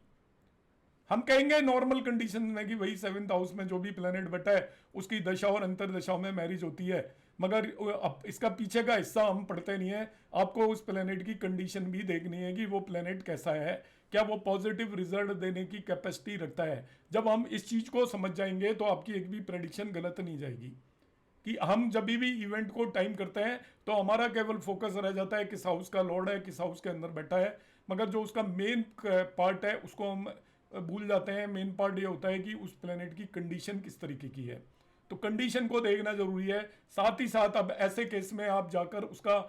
हम कहेंगे नॉर्मल कंडीशन में कि वही सेवेंथ हाउस में जो भी प्लेनेट बैठा है उसकी दशा और अंतर दशाओं में मैरिज होती है, मगर अब इसका पीछे का हिस्सा हम पढ़ते नहीं है। आपको उस प्लेनेट की कंडीशन भी देखनी है कि वो प्लेनेट कैसा है, क्या वो पॉजिटिव रिजल्ट देने की कैपेसिटी रखता है। जब हम इस चीज को समझ जाएंगे तो आपकी एक भी प्रेडिक्शन गलत नहीं जाएगी। कि हम जब भी इवेंट को टाइम करते हैं तो हमारा केवल फोकस रह जाता है किस हाउस का लॉर्ड है, किस हाउस के अंदर बैठा है, मगर जो उसका मेन पार्ट है उसको हम भूल जाते हैं। मेन पार्ट ये होता है कि उस प्लेनेट की कंडीशन किस तरीके की है, तो कंडीशन को देखना जरूरी है। साथ ही साथ अब ऐसे केस में आप जाकर उसका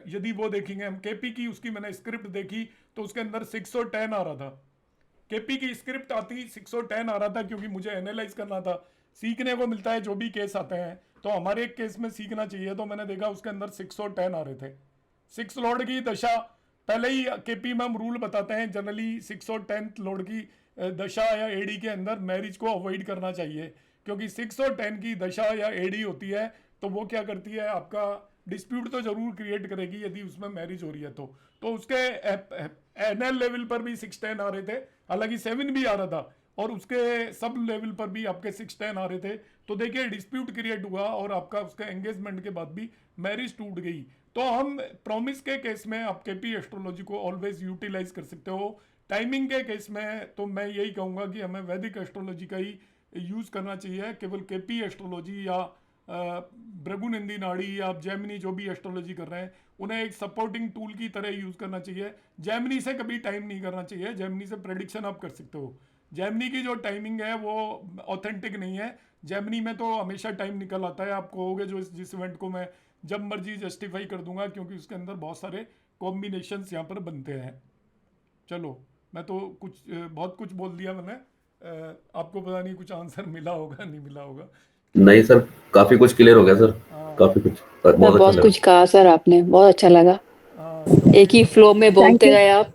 यदि वो देखेंगे, हम केपी की उसकी मैंने स्क्रिप्ट देखी तो उसके अंदर 610 आ रहा था, केपी की स्क्रिप्ट आती 610 आ रहा था, क्योंकि मुझे एनालाइज करना था। सीखने को मिलता है जो भी केस आते हैं, तो हमारे एक केस में सीखना चाहिए। तो मैंने देखा उसके अंदर 610 आ रहे थे। सिक्स लॉर्ड की दशा पहले ही केपी में हम रूल बताते हैं, जनरली 610 लॉर्ड की दशा या एडी के अंदर मैरिज को अवॉइड करना चाहिए, क्योंकि 610 की दशा या एडी होती है तो वो क्या करती है, आपका डिस्प्यूट तो जरूर क्रिएट करेगी यदि उसमें मैरिज हो रही है तो उसके एनएल लेवल पर भी 610 आ रहे थे, हालांकि 7 भी आ रहा था, और उसके सब लेवल पर भी आपके 610 आ रहे थे। तो देखिए डिस्प्यूट क्रिएट हुआ और आपका उसका एंगेजमेंट के बाद भी मैरिज टूट गई। तो हम प्रॉमिस के केस में आप केपी एस्ट्रोलॉजी को ऑलवेज यूटिलाइज कर सकते हो। टाइमिंग के केस में तो मैं यही कहूँगा कि हमें वैदिक एस्ट्रोलॉजी का ही यूज़ करना चाहिए। केवल केपी एस्ट्रोलॉजी या भृगुनंदी नाड़ी या आप जैमिनी जो भी एस्ट्रोलॉजी कर रहे हैं उन्हें एक सपोर्टिंग टूल की तरह यूज़ करना चाहिए। जैमिनी से कभी टाइम नहीं करना चाहिए, जैमिनी से प्रेडिक्शन आप कर सकते हो। जैमिनी की जो टाइमिंग है वो ऑथेंटिक नहीं है, जैमिनी में तो हमेशा टाइम निकल आता है। आप कहोगे जो जिस इवेंट को मैं जब मर्जी जस्टिफाई कर दूंगा, क्योंकि उसके अंदर बहुत सारे कॉम्बिनेशंस यहाँ पर बनते हैं। चलो मैं तो बहुत कुछ बोल दिया मैंने, आपको पता नहीं कुछ आंसर मिला होगा नहीं मिला होगा। नहीं सर, काफी कुछ क्लियर हो गया सर, काफी कुछ सर बहुत अच्छा बहुत लगा। कुछ कहा सर आपने, बहुत अच्छा लगा। तो एक ही फ्लो में थैंक बोलते यू। गए आप,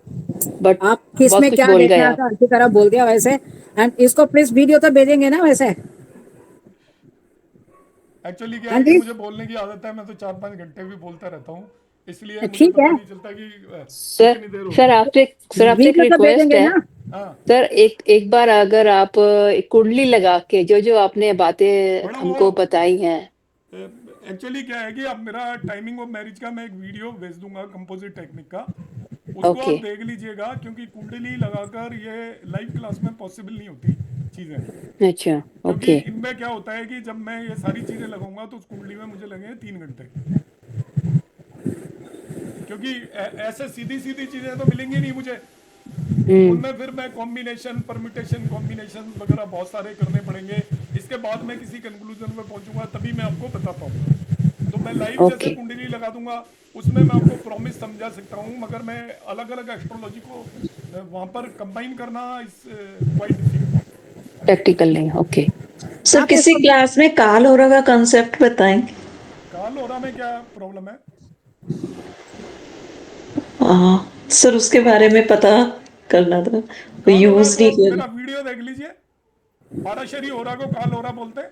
बट आप किस बहुत में कुछ क्या बोल गए देखना आप। था अच्छी तरह बोल दिया वैसे। एंड इसको प्लीज वीडियो तो भेजेंगे ना वैसे। एक्चुअली क्या हाँ है कि जी। मुझे बोलने की आदत है, मैं तो 4-5 घंटे भी बोलता रहता हूँ, इसलिए मुझे ठीक पता है। नहीं चलता कि सर कितनी देर हो सर आपसे सर आपसे एक वीडियो तो रिक्वेस्ट भेजेंगे है। ना। हाँ, सर एक बार अगर आप कुंडली लगा के जो जो आपने बातें बड़ा हमको वो बताई हैं। एक्चुअली क्या है कि अब मेरा टाइमिंग ऑफ मैरिज का मैं एक वीडियो भेज दूंगा कंपोजिट टेक्निक का, उसको आप ओके। देख लीजिएगा, क्योंकि कुंडली लगाकर ये लाइव क्लास में पॉसिबल नहीं होती चीज़ें। अच्छा। क्योंकि ओके। इनमें क्या होता है कि जब मैं ये सारी चीज़ें लगाऊंगा तो उस कुंडली में मुझे लगेंगे 3 घंटे, क्योंकि ऐसे सीधी सीधी चीज़ें तो मिलेंगी नहीं मुझे। हम्म। उनमें फिर मैं कॉम्बिनेशन परम्यूटेशन कॉम्बिनेशन वगैरह बहुत सारे करने पड़ेंगे। इसके बाद मैं किसी कंक्लूजन पे पहुंचूंगा तभी मैं आपको बता पाऊंगा। तो मैं लाइव जैसे ओके। कुंडली लगा दूंगा, उसमें मैं आपको प्रॉमिस समझा सकता हूँ, मगर मैं अलग अलग एस्ट्रोलॉजी को वहाँ पर कंबाइन करना इज क्वाइट डिफिकल्ट। प्रैक्टिकल नहीं। ओके। सर आप किसी इसको क्लास में काल होरा का कंसेप्ट बताएंगे? काल हो रहा में क्या प्रॉब्लम है? सर उसके बारे में पता करना था, काल हो रहा यूज तो नहीं आप किया। मेरा वीडियो देख लीजिए। पाराशरी हो रहा को काल हो रहा बोलते हैं।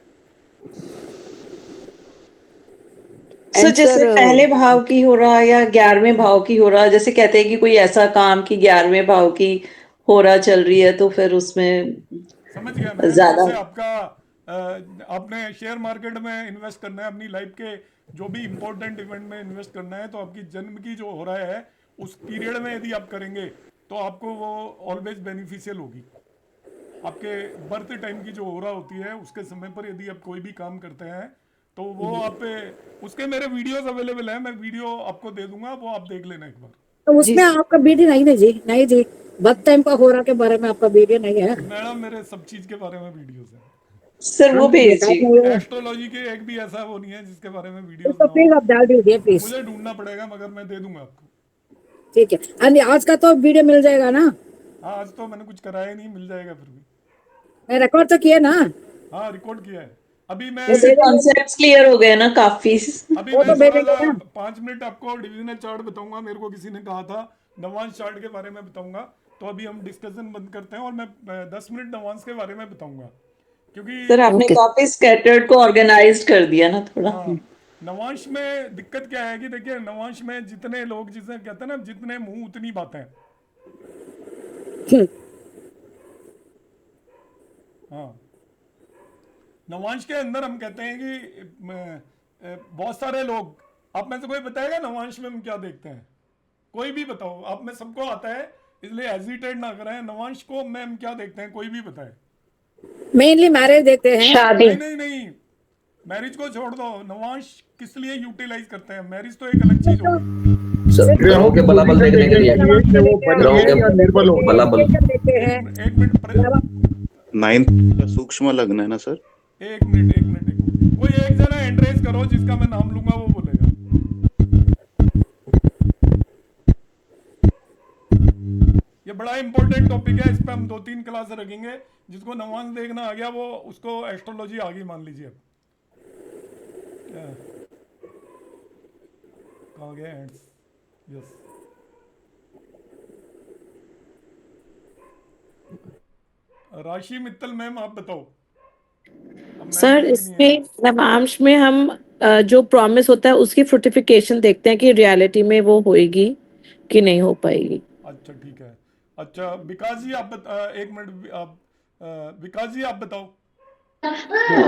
सर एंड जैसे सर पहले भाव की हो रहा या 11वें भाव की हो रहा, जैसे कहते हैं कि कोई ऐसा काम की 11वें भाव की हो रहा चल रही है तो फिर उसमें समझ गया मैं। ज्यादा। जैसे आपका आपने शेयर मार्केट में इन्वेस्ट करना है, अपनी लाइफ के जो भी इंपॉर्टेंट इवेंट में इन्वेस्ट करना है, तो आपकी जन्म की जो हो रहा है उस पीरियड में यदि आप करेंगे तो आपको वो ऑलवेज बेनिफिशियल होगी। आपके बर्थ टाइम की जो हो रहा होती है उसके समय पर यदि आप कोई भी काम करते हैं तो वो आप उसके मेरे वीडियोस अवेलेबल है, मैं वीडियो आपको दे दूंगा, वो आप देख लेना एक बार। तो जी। उसमें आपका वीडियो नहीं है जी, नहीं जी। बर्थ टाइम का हो रहा के बारे में आपका वीडियो नहीं है। मैडम मेरे सब चीज के बारे में वीडियोस हैं। सर हम वो नहीं देखा भेजिए। आपने ये। एस्ट्रोलॉजी के एक भी ऐसा वो नहीं है जिसके बारे में वीडियोस तो ना हो। प्लीज आप डाल दीजिए प्लीज। मुझे ढूंढना पड़ेगा मगर मैं दे दूंगा आपको। ठीक है। और आज का तो वीडियो मिल जाएगा ना? हाँ, आज तो मैंने कुछ कराया नहीं, मिल जाएगा फिर भी। मैं रिकॉर्ड तो किया ना? हाँ, रिकॉर्ड किया है। अभी मैं वो सर भेजेंगे ना? कॉन्सेप्ट्स क्लियर हो गए ना काफी? अभी वो मैं तो थोड़ा भेजेंगे सा ना? 5 मिनट आपको डिविजनल चार्ट बताऊंगा। मेरे को किसी ने कहा था नवांश चार्ट के बारे में बताऊंगा, तो अभी हम डिस्कशन बंद करते हैं और मैं 10 मिनट नवांश के बारे में बताऊंगा, सर क्योंकि आपने ओके। काफी स्कैटर्ड को ऑर्गेनाइज कर दिया ना थोड़ा। हाँ, नवांश में दिक्कत क्या है कि देखिए, नवांश में जितने लोग, जिसे कहते हैं ना, जितने मुंह उतनी बातें। हाँ, नवांश के अंदर हम कहते हैं कि बहुत सारे लोग, आप में से कोई बताएगा नवांश में हम क्या देखते हैं? कोई भी बताओ, आप में सबको आता है, इसलिए हेजिटेट ना करें। नवांश को में हम क्या देखते हैं, कोई भी बताए। मेनली मैरिज देखते हैं। शादी। नहीं नहीं नहीं, मैरिज को छोड़ दो। नवांश किस लिए यूटिलाइज करते हैं? मैरिज तो एक अलग चीज होगी। सर सिर्फ ग्रहों के बलाबल देखने के लिए नवाज में देखते हैं, ग्रहों के बलाबल। एजुकेशन देखते हैं। एक मिनट नाइन्थ का सूक्ष्म लग्न है ना सर? एक मिनट एक मिनट एक मिनट, कोई एक जना हैंड रेज करो जिसका मैं नाम लूंगा वो बोलेगा। ये बड़ा इंपॉर्टेंट टॉपिक है, इस पे हम 2-3 क्लास रखेंगे। जिसको नवांश देखना आ गया वो उसको एस्ट्रोलॉजी आ गई मान लीजिए। अब कहाँ गए हैंड्स? यस, राशि मित्तल मैम आप बताओ। अब मैम सर देखनी है। इसमें नवांश में हम जो प्रॉमिस होता है उसकी फ्रूटिफिकेशन देखते हैं कि रियलिटी में वो होएगी कि नहीं हो पाएगी। अच्छा ठीक है। अच्छा विकास जी आप एक मिनट, आप विकास जी आप बताओ।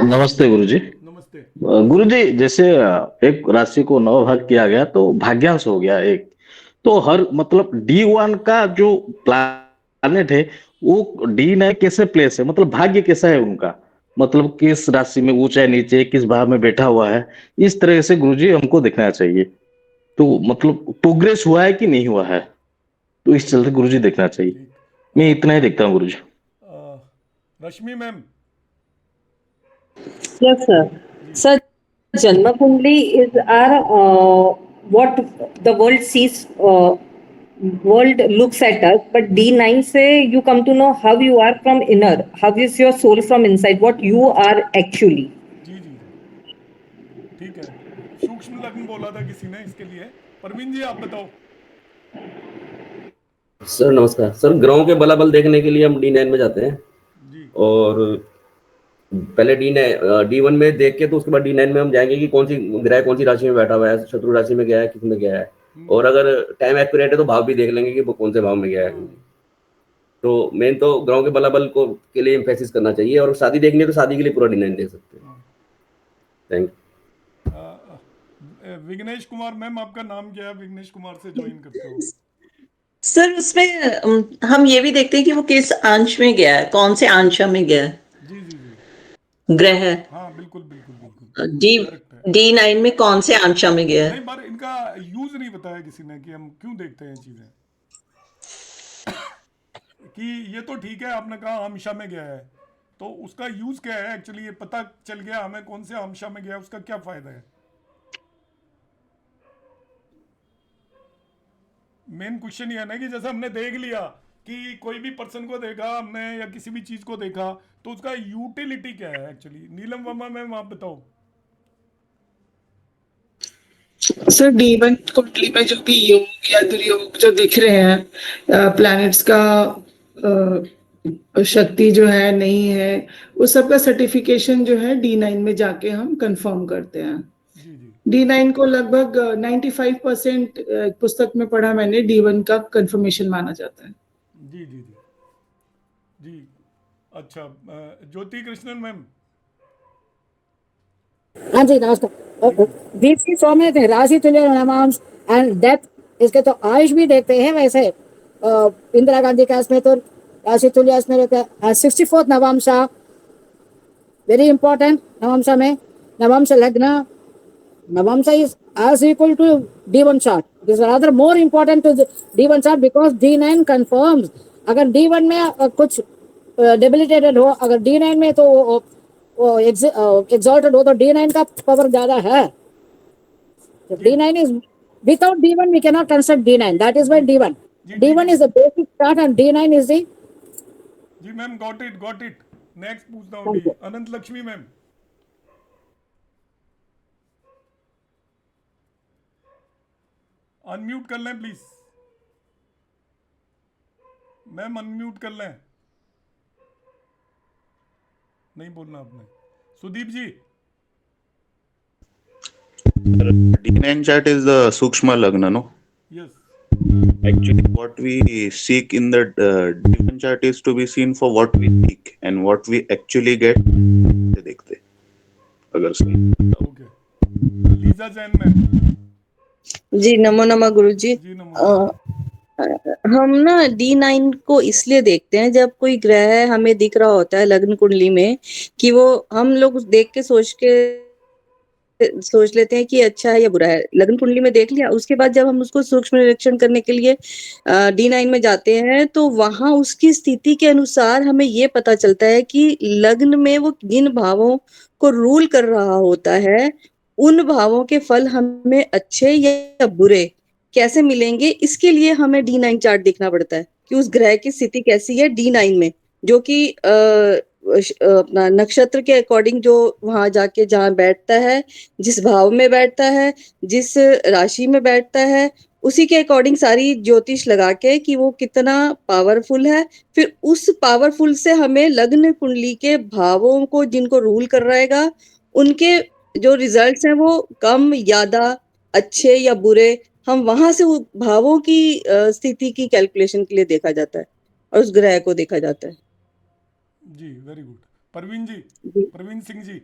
नमस्ते गुरुजी। नमस्ते। गुरुजी जैसे एक राशि को 9 भाग किया गया तो भाग्यांश हो गया एक। तो हर मतलब D1 का जो प्लैनेट है वो D9 कैसे प्लेस है, मतलब भाग्य कैसा है उनका, मतलब किस राशि में ऊंचा नीचे किस भाव में बैठा हुआ है, इस तरह से गुरुजी हमको देखना चाहिए। तो मतलब प्रोग्रेस हुआ है कि नहीं हुआ है, तो इस चलते गुरुजी देखना चाहिए। ठीक। मैं और इतना ही देखता हूँ गुरुजी। रश्मि ma'am Yes, sir. Ji. Sir, Janma Kundli is our what the world sees. World looks at us, but D9 say you come to know how you are from inner. How is your soul from inside? What you are actually. जी जी जी, ठीक है। सूक्ष्म लग्न बोला था किसी ने इसके लिए। परवीन जी आप बताओ। सर नमस्कार सर, ग्रहों के बलाबल देखने के लिए हम D9 में जाते हैं जी और पहले D1 में देख के तो उसके बाद D9 में हम जाएंगे कि कौन सी ग्रह कौन सी राशि में बैठा हुआ है, शत्रु राशि में गया है, किस में गया है। और अगर टाइम एक्यूरेट है तो भाव भी देख लेंगे कि वो कौन से भाव में गया है। तो मेन तो ग्रहों के बलाबल को के लिए एम्फेसिस करना चाहिए, और शादी देखनी है तो शादी के लिए पूरा D9 देख सकते हैं। Thank you. Vighnesh Kumar ma'am, आपका नाम क्या है? विघ्नेश कुमार से ज्वाइन करते हो। सर उसमें हम ये भी देखते हैं कि वो किस अंश में गया है, कौन से अंश में गया है जी जी जी, ग्रह। हाँ बिल्कुल बिल्कुल बिल्कुल, डी करेक्ट है। D9 में कौन से अंश में गया है? नहीं, पर इनका यूज नहीं बताया किसी ने कि हम क्यों देखते हैं चीजें। कि ये तो ठीक है, आपने कहा आमशा में गया है, तो उसका यूज क्या है एक्चुअली? ये पता चल गया हमें कौन से आमशा में गया है, उसका क्या फायदा है? मेन क्वेश्चन ये है ना कि जैसे हमने देख लिया कि कोई भी पर्सन को देखा हमने या किसी भी चीज को देखा, तो उसका यूटिलिटी क्या है एक्चुअली? नीलम वर्मा मैम, आप बताओ। सर D1 कुंडली में जो भी योग या दुर्योग जो दिख रहे हैं, प्लैनेट्स का शक्ति जो है नहीं है, उस सब का सर्टिफिकेशन जो है D9 में जाके हम कंफर्म करते हैं। जी जी D9 को लगभग 95% पुस्तक में पढ़ा मैंने, D1 का कंफर्मेशन माना जाता है। जी जी जी जी। अच्छा, ज्योति कृष्णन मैम। हाँ जी नमस्कार। दीप्ति सौम्य थे राशि तुल्य नवांश एंड डेप्थ, इसके तो आयुष भी देखते हैं वैसे। इंदिरा गांधी का इसमें तो राशि तुल्य इसमें रहता है 64th नवांशा, वेरी इंपॉर्टेंट। नवांशा में नवांश लग्न, नवांशा is as equal to D1 chart. This is rather more important to the D1 chart because D9 confirms। अगर D1 में कुछ debilitated हो, अगर D9 में तो वो exalted हो, तो D9 का पावर ज्यादा है। So D9 is, without D1 we cannot construct D9. That is why D1. D1 is the basic chart and D9 is the। जी मैम, गॉट इट। नेक्स्ट पूछता हूँ अभी, अनंत लक्ष्मी मैम। अनम्यूट कर लें प्लीज मैम, अनम्यूट कर लें। नहीं बोलना आपने। सुदीप जी। D9 chart is the Sukshma Lagna, no? Yes. Actually, what we seek in the D1 chart is to be seen for what we seek and what we actually get. देखते अगर सही। Okay, Liza Jain ma'am. जी नमो नमः गुरुजी। जी नमो। हम ना D9 को इसलिए देखते हैं जब कोई ग्रह हमें दिख रहा होता है लग्न कुंडली में, कि वो हम लोग देख के सोच लेते हैं कि अच्छा है या बुरा है। लग्न कुंडली में देख लिया, उसके बाद जब हम उसको सूक्ष्म निरीक्षण करने के लिए D9 में जाते हैं, तो वहां उसकी स्थिति के अनुसार हमें ये पता चलता है कि लग्न में वो जिन भावों को रूल कर रहा होता है, उन भावों के फल हमें अच्छे या बुरे कैसे मिलेंगे। इसके लिए हमें D9 चार्ट देखना पड़ता है कि उस ग्रह की स्थिति कैसी है D9 में, जो कि अपना नक्षत्र के अकॉर्डिंग जो वहां जाके जहां बैठता है, जिस भाव में बैठता है, जिस राशि में बैठता है, उसी के अकॉर्डिंग सारी ज्योतिष लगा के कि वो कितना पावरफुल है। फिर उस पावरफुल से हमें लग्न कुंडली के भावों को जिनको रूल कर रहेगा, उनके जो रिजल्ट्स हैं वो कम ज्यादा अच्छे या बुरे, हम वहां से भावों की स्थिति की कैलकुलेशन के लिए देखा जाता है और उस ग्रह को देखा जाता है। जी वेरी गुड। परवीन जी, परवीन सिंह जी।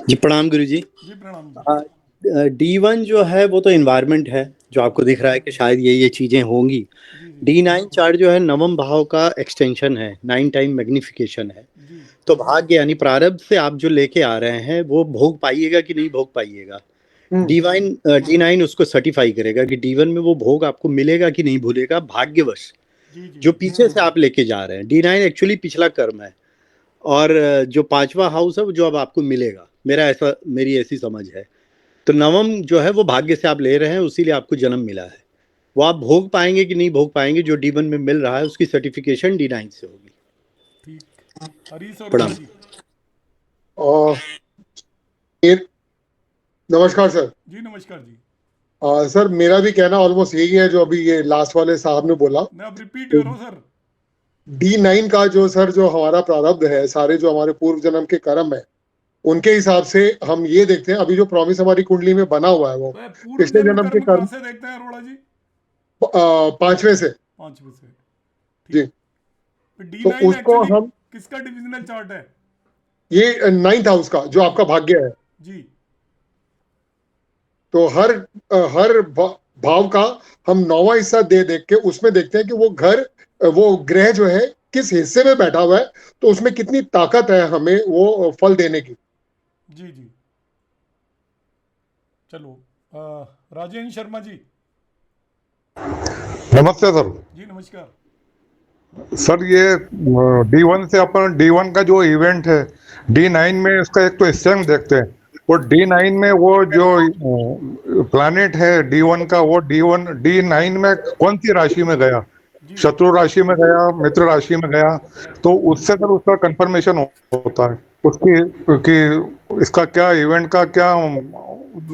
जी प्रणाम गुरु जी। जी प्रणाम जी। D1 जो है वो तो एनवायरनमेंट है, जो आपको दिख रहा है कि शायद ये चीजें होंगी। D9 चार्ट जो है नवम भाव का एक्सटेंशन है, 9 टाइम मैग्निफिकेशन है। तो भाग्य यानी प्रारब्ध से आप जो लेके आ रहे हैं वो भोग पाइएगा कि नहीं भोग पाइएगा। D9 उसको सर्टिफाई करेगा कि D1 में वो भोग आपको मिलेगा कि नहीं भूलेगा, भाग्यवश जो पीछे से आप लेके जा रहे हैं। D9 एक्चुअली पिछला कर्म है, और जो 5वां हाउस है वो जो अब आपको मिलेगा, मेरी ऐसी समझ है। तो नवम जो है वो भाग्य से आप ले रहे हैं, उसीलिए आपको जन्म मिला है। वो आप भोग पाएंगे कि नहीं भोग पाएंगे, जो D1 में मिल रहा है उसकी सर्टिफिकेशन D9 से होगी। प्रणाम। नमस्कार सर। जी नमस्कार जी। सर मेरा भी कहना ऑलमोस्ट यही है जो अभी ये लास्ट वाले साहब ने बोला। मैं अब रिपीट करो सर। D9 का जो सर जो हमारा प्रारब्ध है, सारे जो हमारे पूर्व जन्म के कर्म है, उनके हिसाब से हम ये देखते हैं। अभी जो प्रॉमिस हमारी कुंडली में बना हुआ है वो पूर्व पिछले जन्म जन्म के कर्म कहाँ कर्म से देखते हैं अरोड़ा जी? 5वें से। 5वें से, जी। तो तो D9 उसको एक्चुअली हम किसका डिविजनल चार्ट है? ये 9th हाउस का जो आपका भाग्य है। जी। तो हर भाव का हम 9वां हिस्सा देख के उसमें देखते हैं कि वो ग्रह जो है किस हिस्से में बैठा हुआ है, तो उसमें कितनी ताकत है हमें वो फल देने की। जी जी, चलो राजेंद्र शर्मा जी। नमस्ते सर। जी नमस्कार सर ये D1 से अपन D1 का जो इवेंट है D9 में उसका एक तो स्ट्रेंथ देखते हैं, और D9 में वो जो प्लैनेट है D1 का, वो D9 में कौन सी राशि में गया, शत्रु राशि में गया, मित्र राशि में गया, तो उससे सर उसका कंफर्मेशन होता है उसकी कि इसका क्या इवेंट का क्या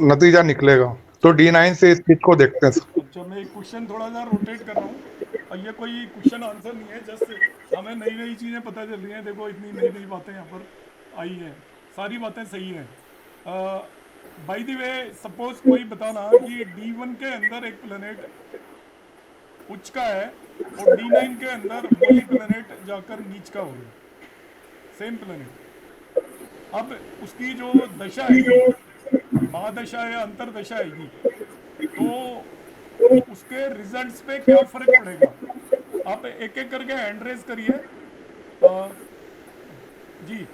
नतीजा निकलेगा। तो D9 से इस चीज को देखते हैं सर। अच्छा, मैं एक क्वेश्चन थोड़ा सा रोटेट कर रहा हूँ, और ये कोई क्वेश्चन आंसर नहीं है, जस्ट हमें नई नई चीज़ें पता चल रही हैं। देखो इतनी नई नई बातें यहाँ पर आई हैं, सारी बातें सही हैं। बाय द वे, सपोज कोई बताना कि D1 के अंदर एक प्लेनेट उच्च का है और D9 के अंदर वही प्लेनेट जाकर नीच का हो गया, सेम प्लेनेट। अब उसकी जो दशा आएगी, महादशा या अंतरदशा आएगी, तो उसके रिजल्ट्स पे क्या फर्क पड़ेगा? आप एक एक करके हैंड रेज करिए। जी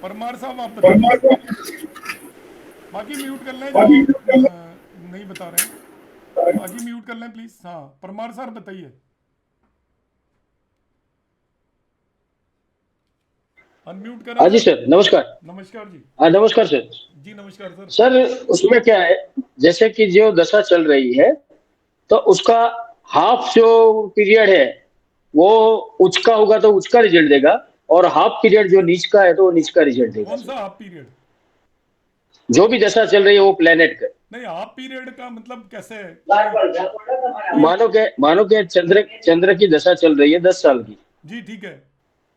परमार साहब आप बताइए, बाकी म्यूट कर लें जो नहीं बता रहे हैं, बाकी म्यूट कर लें प्लीज। हाँ परमार सर बताइए। अनम्यूट करें। हाँ जी सर, नमस्कार। नमस्कार जी। हाँ नमस्कार सर। जी नमस्कार सर। सर उसमें क्या है, जैसे कि जो दशा चल रही है तो उसका हाफ जो पीरियड है वो उच्च का होगा तो उच्च का रिजल्ट देगा, और हाफ पीरियड जो नीच का है तो वो नीच का रिजल्ट देगा। कौन सा हाफ पीरियड? जो भी दशा चल रही है वो प्लेनेट का। नहीं, हाफ पीरियड का मतलब कैसे है? मानो के चंद्र की दशा चल रही है 10 साल की। जी ठीक है।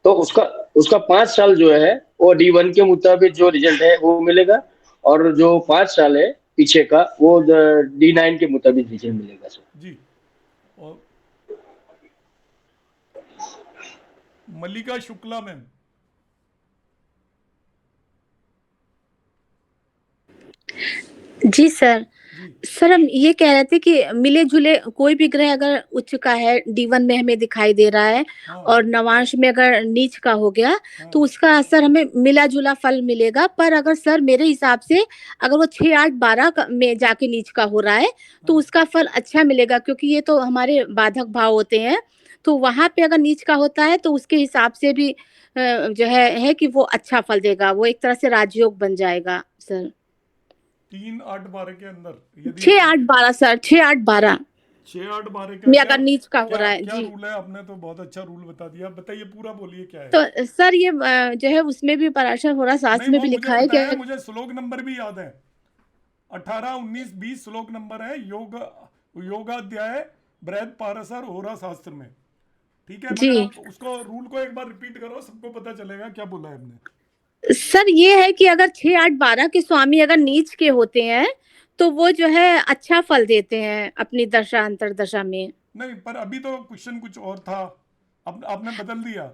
तो उसका 5 साल जो है वो D1 के मुताबिक जो रिजल्ट है वो मिलेगा, और जो 5 साल है पीछे का वो D9 के मुताबिक रिजल्ट मिलेगा सर। जी। और मल्लिका शुक्ला मैम। जी सर। सर हम ये कह रहे थे कि मिले जुले कोई भी ग्रह अगर उच्च का है D1 में हमें दिखाई दे रहा है, और नवांश में अगर नीच का हो गया, तो उसका असर हमें मिला जुला फल मिलेगा। पर अगर सर मेरे हिसाब से अगर वो 6, 8, 12 में जाके नीच का हो रहा है तो उसका फल अच्छा मिलेगा, क्योंकि ये तो हमारे बाधक भाव होते हैं। तो वहां पे अगर नीच का होता है तो उसके हिसाब से भी जो है कि वो अच्छा फल देगा, वो एक तरह से राजयोग बन जाएगा सर। 3, 8, 12 के अंदर 6, 8, 12 सर, 6, 8, 12 6, 8, 12 का में अगर नीच का हो रहा है। क्या जी रूल है? आपने तो बहुत अच्छा रूल बता दिया, बताइए पूरा, बोलिए क्या है। तो सर ये जो है उसमें भी पराशर हो रहा शास्त्र में भी लिखा है कि मुझे श्लोक नंबर भी याद है, 18, 19, 20 श्लोक नंबर है योगाध्याय बृहद पारसर होरा शास्त्र में। ठीक है, जी। आप उसको रूल को एक बार रिपीट करो, सबको पता चलेगा क्या बोला है हमने। सर ये है कि अगर 6, 8, 12 के स्वामी अगर नीच के होते हैं तो वो जो है अच्छा फल देते हैं अपनी दशा अंतरदशा में। नहीं, पर अभी तो क्वेश्चन कुछ और था, आपने बदल दिया।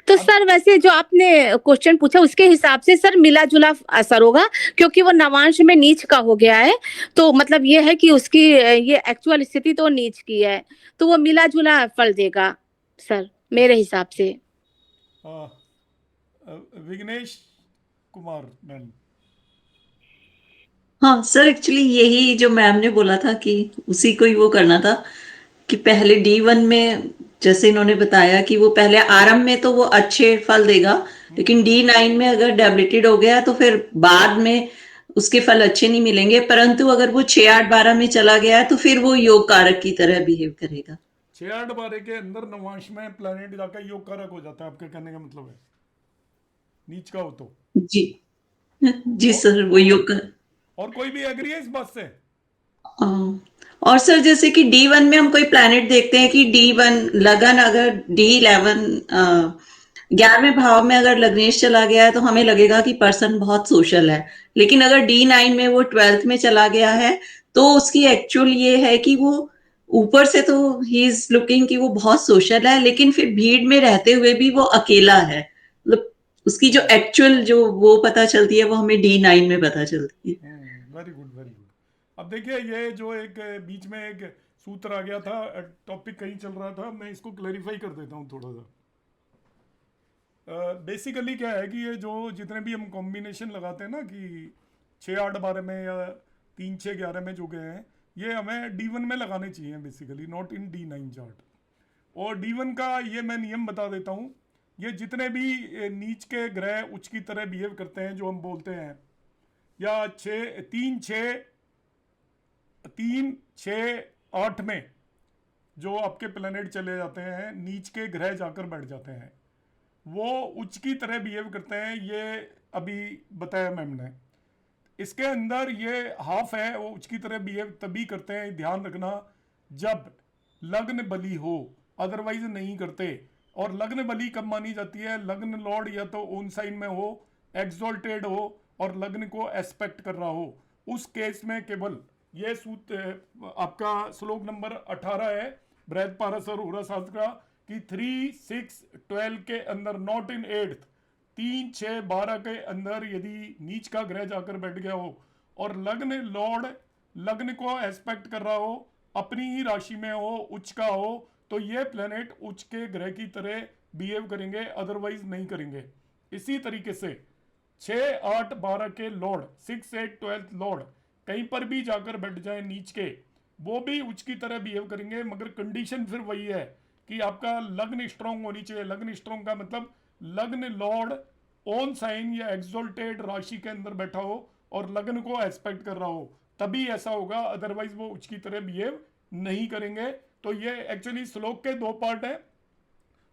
तो सर वैसे जो आपने क्वेश्चन पूछा उसके हिसाब से सर मिला जुला असर होगा, क्योंकि वो नवांश में नीच का हो गया है। तो मतलब ये है कि उसकी ये एक्चुअल स्थिति तो नीच की है, तो वो मिला जुला फल देगा सर मेरे हिसाब से। विघ्नेश कुमार मैम। हाँ सर, एक्चुअली यही जो मैम ने बोला था कि उसी को ही वो करना था कि पहले D1 में जैसे इन्होंने बताया कि वो पहले आरंभ में तो वो अच्छे फल देगा, लेकिन D9 में अगर डेबिलिटेड हो गया तो फिर बाद में उसके फल अच्छे नहीं मिलेंगे। परंतु अगर वो 6, 8, 12 में चला गया तो फिर वो योग कारक की तरह बिहेव करेगा। 6, 8, 12 के अंदर नवांश में प्लैनेट जाकर योग कारक हो जाता है, आपके कहने का मतलब है नीच का हो तो। जी सर, वो योग। और कोई भी एग्री है इस बात से? और सर जैसे कि D1 में हम कोई प्लैनेट देखते हैं कि D1 लगन अगर D11 11वें भाव में अगर लग्नेश चला गया है तो हमें लगेगा कि पर्सन बहुत सोशल है, लेकिन अगर D9 में वो 12th में चला गया है तो उसकी एक्चुअल ये है कि वो ऊपर से तो ही इज लुकिंग कि वो बहुत सोशल है, लेकिन फिर भीड़ में रहते हुए भी वो अकेला है। मतलब उसकी जो एक्चुअल जो वो पता चलती है वो हमें D9 में पता चलती है। Very good very good. अब देखिए ये जो एक बीच में एक सूत्र आ गया था, टॉपिक कहीं चल रहा था, मैं इसको क्लैरिफाई कर देता हूँ थोड़ा सा। बेसिकली क्या है कि ये जो जितने भी हम कॉम्बिनेशन लगाते हैं ना कि 6 8 12 में या 3 6 11 में जो गए हैं, ये हमें D1 में लगाने चाहिए basically, not in D9 chart. और D1 का ये मैं नियम बता देता हूँ, ये जितने भी नीच के ग्रह उच्च की तरह बिहेव करते हैं जो हम बोलते हैं, या 3 6 8 में जो आपके प्लैनेट चले जाते हैं, नीच के ग्रह जाकर बैठ जाते हैं, वो उच्च की तरह बिहेव करते हैं, ये अभी बताया मैम ने। इसके अंदर ये हाफ है, वो उच्च की तरह बिहेव तभी करते हैं, ध्यान रखना, जब लग्न बली हो, अदरवाइज नहीं करते। और लग्न बली कब मानी जाती है? लग्न लॉर्ड या तो ओन साइन में हो, एक्सोल्टेड हो और लग्न को एस्पेक्ट कर रहा हो, उस केस में केवल ये सूत्र आपका श्लोक नंबर 18 है बृहद पारस और उरा शास्त्र का, कि 3 6 12 के अंदर, नॉट इन 8th, 3 6 12 के अंदर यदि नीच का ग्रह जाकर बैठ गया हो और लग्न लॉर्ड लग्न को एस्पेक्ट कर रहा हो, अपनी ही राशि में हो, उच्च का हो, तो ये प्लेनेट उच्च के ग्रह की तरह बिहेव करेंगे, अदरवाइज नहीं करेंगे। इसी तरीके से 6 8 12 के लॉर्ड, 6 8 12 लॉर्ड कहीं पर भी जाकर बैठ जाए नीच के, वो भी उच्च की तरह बिहेव करेंगे, मगर कंडीशन फिर वही है कि आपका लग्न स्ट्रॉन्ग होनी चाहिए। लग्न स्ट्रॉन्ग का मतलब लग्न लॉर्ड ओन साइन या एक्सोल्टेड राशि के अंदर बैठा हो और लग्न को एस्पेक्ट कर रहा हो, तभी ऐसा होगा, अदरवाइज वो उच्च की तरह बिहेव नहीं करेंगे। तो ये एक्चुअली श्लोक के 2 पार्ट है,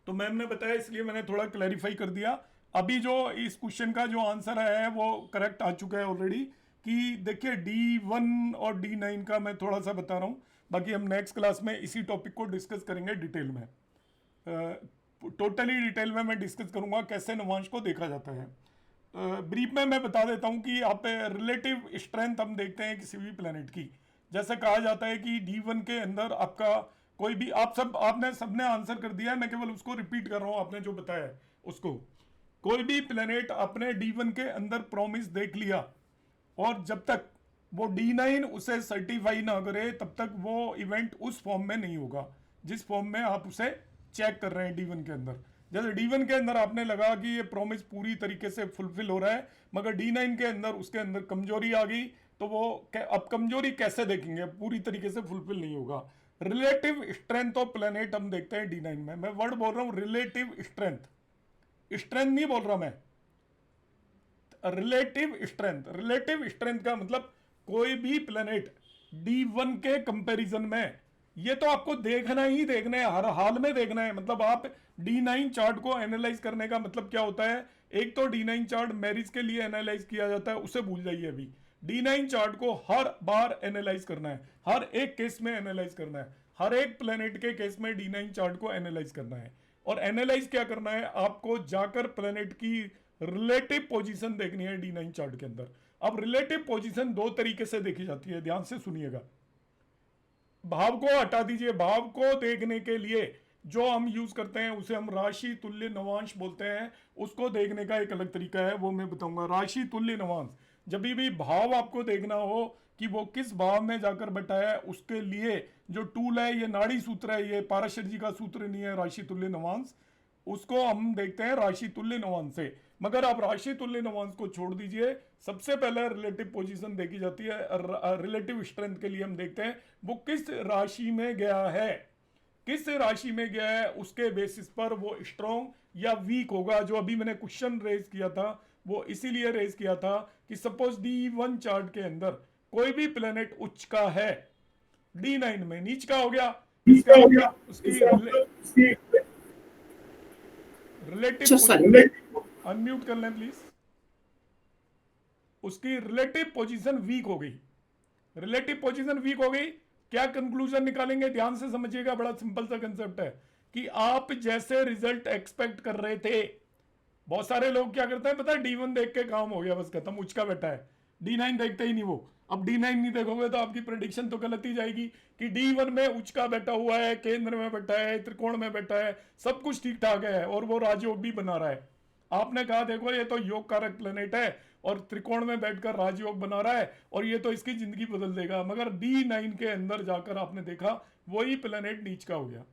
तो मैम ने बताया इसलिए मैंने थोड़ा क्लैरिफाई कर दिया। अभी जो इस क्वेश्चन का जो आंसर है वो करेक्ट आ चुका है ऑलरेडी, कि देखिए D1 और D9 का मैं थोड़ा सा बता रहा हूँ, बाकी हम नेक्स्ट क्लास में इसी टॉपिक को डिस्कस करेंगे डिटेल में, टोटली डिटेल में मैं डिस्कस करूँगा कैसे नवांश को देखा जाता है। ब्रीफ में मैं बता देता हूँ कि आप रिलेटिव स्ट्रेंथ हम देखते हैं किसी भी प्लेनेट की, जैसे कहा जाता है कि D1 के अंदर आपका कोई भी, आपने सबने आंसर कर दिया है, मैं केवल उसको रिपीट कर रहा हूँ, आपने जो बताया है उसको। कोई भी प्लेनेट अपने D1 के अंदर प्रॉमिस देख लिया और जब तक वो D9 उसे सर्टिफाई ना करे तब तक वो इवेंट उस फॉर्म में नहीं होगा जिस फॉर्म में आप उसे चेक कर रहे हैं D1 के अंदर। जैसे D1 के अंदर आपने लगा कि ये प्रॉमिस पूरी तरीके से फुलफिल हो रहा है, मगर D9 के अंदर उसके अंदर कमजोरी आ गई, तो वो अब कमजोरी कैसे देखेंगे? पूरी तरीके से फुलफिल नहीं होगा। रिलेटिव स्ट्रेंथ ऑफ प्लेनेट हम देखते हैं D9 में। मैं वर्ड बोल रहा हूँ रिलेटिव स्ट्रेंथ, स्ट्रेंथ नहीं बोल रहा मैं, रिलेटिव स्ट्रेंथ। रिलेटिव स्ट्रेंथ का मतलब कोई भी प्लेनेट D1 के कंपैरिजन में, ये तो आपको देखना ही देखना है, हर हाल में देखना है। मतलब आप D9 चार्ट को एनालाइज करने का मतलब क्या होता है? एक तो D9 चार्ट मैरिज के लिए एनालाइज किया जाता है, उसे भूल जाइए अभी। D9 चार्ट को हर बार एनालाइज करना है, हर एक केस में एनालाइज करना है, हर एक प्लेनेट के केस में D9 चार्ट को एनालाइज करना है। और एनालाइज क्या करना है? आपको जाकर प्लेनेट की रिलेटिव पोजीशन देखनी है D9 चार्ट के अंदर। अब रिलेटिव पोजीशन 2 तरीके से देखी जाती है, ध्यान से सुनिएगा। भाव को हटा दीजिए, भाव को देखने के लिए जो हम यूज करते हैं उसे हम राशि तुल्य नवांश बोलते हैं। उसको देखने का एक अलग तरीका है, वो मैं बताऊंगा। राशि तुल्य नवांश, जब भी भाव आपको देखना हो कि वो किस भाव में जाकर बैठा है, उसके लिए जो टूल है, ये नाड़ी सूत्र है, ये पाराशर जी का सूत्र नहीं है राशि तुल्य नवांश, उसको हम देखते हैं राशि तुल्य नवांश से। मगर आप राशि तुल्य नवांश को छोड़ दीजिए, सबसे पहले रिलेटिव पोजीशन देखी जाती है। रिलेटिव स्ट्रेंथ के लिए हम देखते हैं वो किस राशि में गया है, किस राशि में गया है, उसके बेसिस पर वो स्ट्रॉन्ग या वीक होगा। जो अभी मैंने क्वेश्चन रेज किया था वो इसीलिए रेज किया था कि सपोज D1 चार्ट के अंदर कोई भी प्लेनेट उच्च का है, D9 में नीच का हो गया, उसकी रिलेटिव, अनम्यूट कर लें प्लीज, उसकी रिलेटिव पोजीशन वीक हो गई। रिलेटिव पोजीशन वीक हो गई, क्या कंक्लूजन निकालेंगे? ध्यान से समझिएगा, बड़ा सिंपल सा कंसेप्ट है कि आप जैसे रिजल्ट एक्सपेक्ट कर रहे थे बहुत सारे लोग क्या करते हैं पता है, D1 देख के काम हो गया, बस खत्म, उचका बैठा है, D9 देखते ही नहीं वो। अब D9 नहीं देखोगे तो आपकी प्रेडिक्शन तो गलत ही जाएगी कि D1 में उचका बैठा हुआ है, केंद्र में बैठा है, त्रिकोण में बैठा है, सब कुछ ठीक ठाक है और वो राजयोग भी बना रहा है। आपने कहा देखो ये तो योग कारक प्लेनेट है और त्रिकोण में बैठकर राजयोग बना रहा है और ये तो इसकी जिंदगी बदल देगा, मगर D9 के अंदर जाकर आपने देखा वही प्लेनेट नीच का हो गया।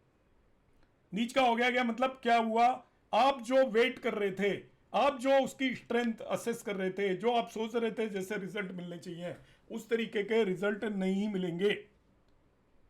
नीच का हो गया क्या मतलब क्या हुआ, आप जो वेट कर रहे थे, आप जो उसकी स्ट्रेंथ असेस कर रहे थे, जो आप सोच रहे थे जैसे रिजल्ट मिलने चाहिए उस तरीके के रिजल्ट नहीं मिलेंगे,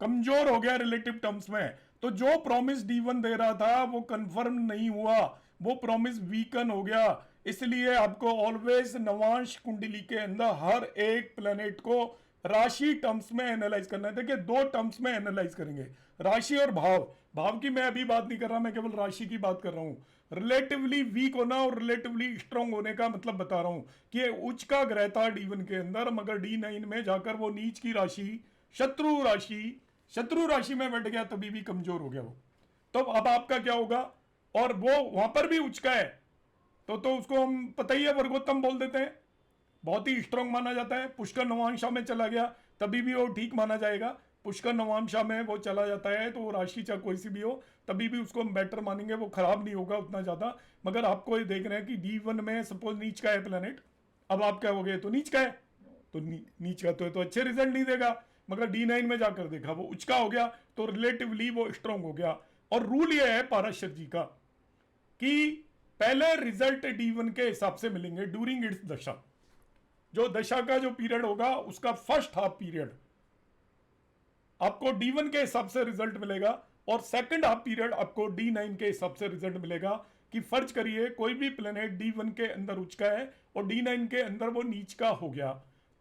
कमजोर हो गया रिलेटिव टर्म्स में। तो जो प्रॉमिस D1 दे रहा था वो कंफर्म नहीं हुआ, वो प्रॉमिस वीकन हो गया। इसलिए आपको ऑलवेज नवांश कुंडली के अंदर हर एक प्लेनेट को राशि टर्म्स में एनालाइज करना है। देखिए 2 टर्म्स में एनालाइज करेंगे, राशि और भाव। भाव की मैं अभी बात नहीं कर रहा, मैं केवल राशि की बात कर रहा हूं। रिलेटिवली वीक होना और रिलेटिवली स्ट्रांग होने का मतलब बता रहा हूं कि ये उच्च का ग्रह था D1 के अंदर, मगर D9 में जाकर वो नीच की राशि शत्रु राशि में बैठ गया, तभी भी कमजोर हो गया वो। तो अब आपका क्या होगा, और वो वहां पर भी उच्च का है तो उसको हम पता ही है वर्गोत्तम बोल देते हैं, बहुत ही स्ट्रांग माना जाता है। पुष्कर नवांशा में चला गया तभी भी वो ठीक माना जाएगा, पुष्कर नवांशा में वो चला जाता है तो वो राशि चाहे कोई सी भी हो तभी भी उसको हम बेटर मानेंगे, वो खराब नहीं होगा उतना ज्यादा। मगर आपको ये देख रहे हैं कि D1 में सपोज नीच का है प्लेनेट, अब आप क्या हो गए तो नीच का है, तो नीच का तो अच्छे रिजल्ट नहीं देगा, मगर D9 में जाकर देखा वो उच्च का हो गया तो रिलेटिवली वो स्ट्रांग हो गया। और रूल ये है पाराशर जी का कि पहले रिजल्ट D1 के हिसाब से मिलेंगे ड्यूरिंग इट्स दशा। जो दशा का जो पीरियड होगा उसका फर्स्ट हाफ पीरियड आपको D1 के हिसाब से रिजल्ट मिलेगा और सेकंड हाफ पीरियड आपको D9 के हिसाब से रिजल्ट मिलेगा। कि फर्ज करिए कोई भी प्लेनेट D1 के अंदर उच्च का है और D9 के अंदर वो नीच का हो गया,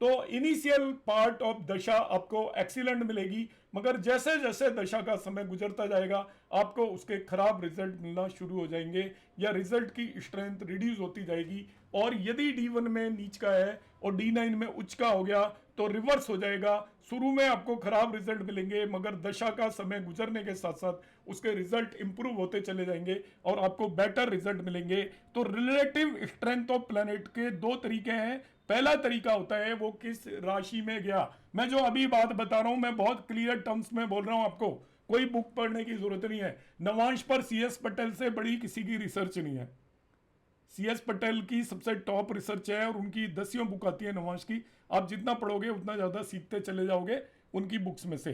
तो इनिशियल पार्ट ऑफ दशा आपको एक्सीलेंट मिलेगी, मगर जैसे जैसे दशा का समय गुजरता जाएगा आपको उसके खराब रिजल्ट मिलना शुरू हो जाएंगे या रिजल्ट की स्ट्रेंथ रिड्यूस होती जाएगी। और यदि D1 में नीच का है और D9 में उच्च का हो गया तो रिवर्स हो जाएगा, शुरू में आपको खराब रिजल्ट मिलेंगे मगर दशा का समय गुजरने के साथ साथ उसके रिजल्ट इंप्रूव होते चले जाएंगे और आपको बेटर रिजल्ट मिलेंगे। तो रिलेटिव स्ट्रेंथ ऑफ प्लैनेट के 2 तरीके हैं। पहला तरीका होता है वो किस राशि में गया। मैं जो अभी बात बता रहा हूं मैं बहुत क्लियर टर्म्स में बोल रहा हूं, आपको कोई बुक पढ़ने की जरूरत नहीं है। नवांश पर CS पटेल से बड़ी किसी की रिसर्च नहीं है। CS पटेल की सबसे टॉप रिसर्च है और उनकी 10 बुक आती है नवांश की। आप जितना पढ़ोगे उतना ज़्यादा सीखते चले जाओगे उनकी बुक्स में से।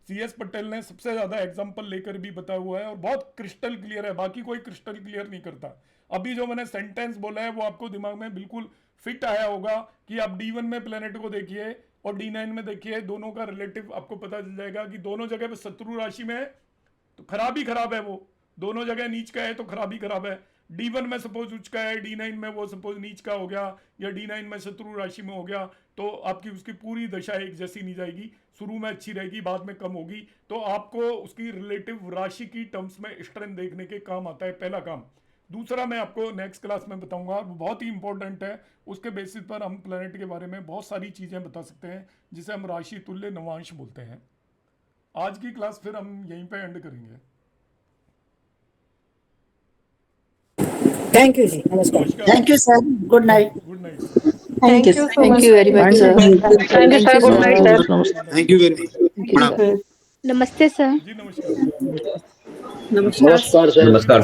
CS पटेल ने सबसे ज़्यादा एग्जाम्पल लेकर भी बताया हुआ है और बहुत क्रिस्टल क्लियर है, बाकी कोई क्रिस्टल क्लियर नहीं करता। अभी जो मैंने सेंटेंस बोला है वो आपको दिमाग में बिल्कुल फिट आया होगा कि आप D1 में प्लेनेट को देखिए और D9 में देखिए, दोनों का रिलेटिव आपको पता चल जाएगा कि दोनों जगह पे शत्रु राशि में है तो खराब ही खराब है, वो दोनों जगह नीच का है तो खराब ही खराब है। D1 में सपोज उच्च का है, D9 में वो सपोज नीच का हो गया या D9 में शत्रु राशि में हो गया तो आपकी उसकी पूरी दशा एक जैसी नहीं जाएगी, शुरू में अच्छी रहेगी बाद में कम होगी। तो आपको उसकी रिलेटिव राशि की टर्म्स में स्ट्रेंथ देखने के काम आता है, पहला काम। दूसरा मैं आपको नेक्स्ट क्लास में बताऊंगा, वो बहुत ही इंपॉर्टेंट है। उसके बेसिस पर हम प्लैनेट के बारे में बहुत सारी चीज़ें बता सकते हैं जिसे हम राशि तुल्य नवांश बोलते हैं। आज की क्लास फिर हम यहीं पे एंड करेंगे। थैंक यू जी, नमस्कार। Thank you sir, good night. Good night. Thank you very much, sir. Thank you, sir. Good night, sir. Thank you very much. नमस्ते सर। जी नमस्कार। नमस्कार। नमस्कार।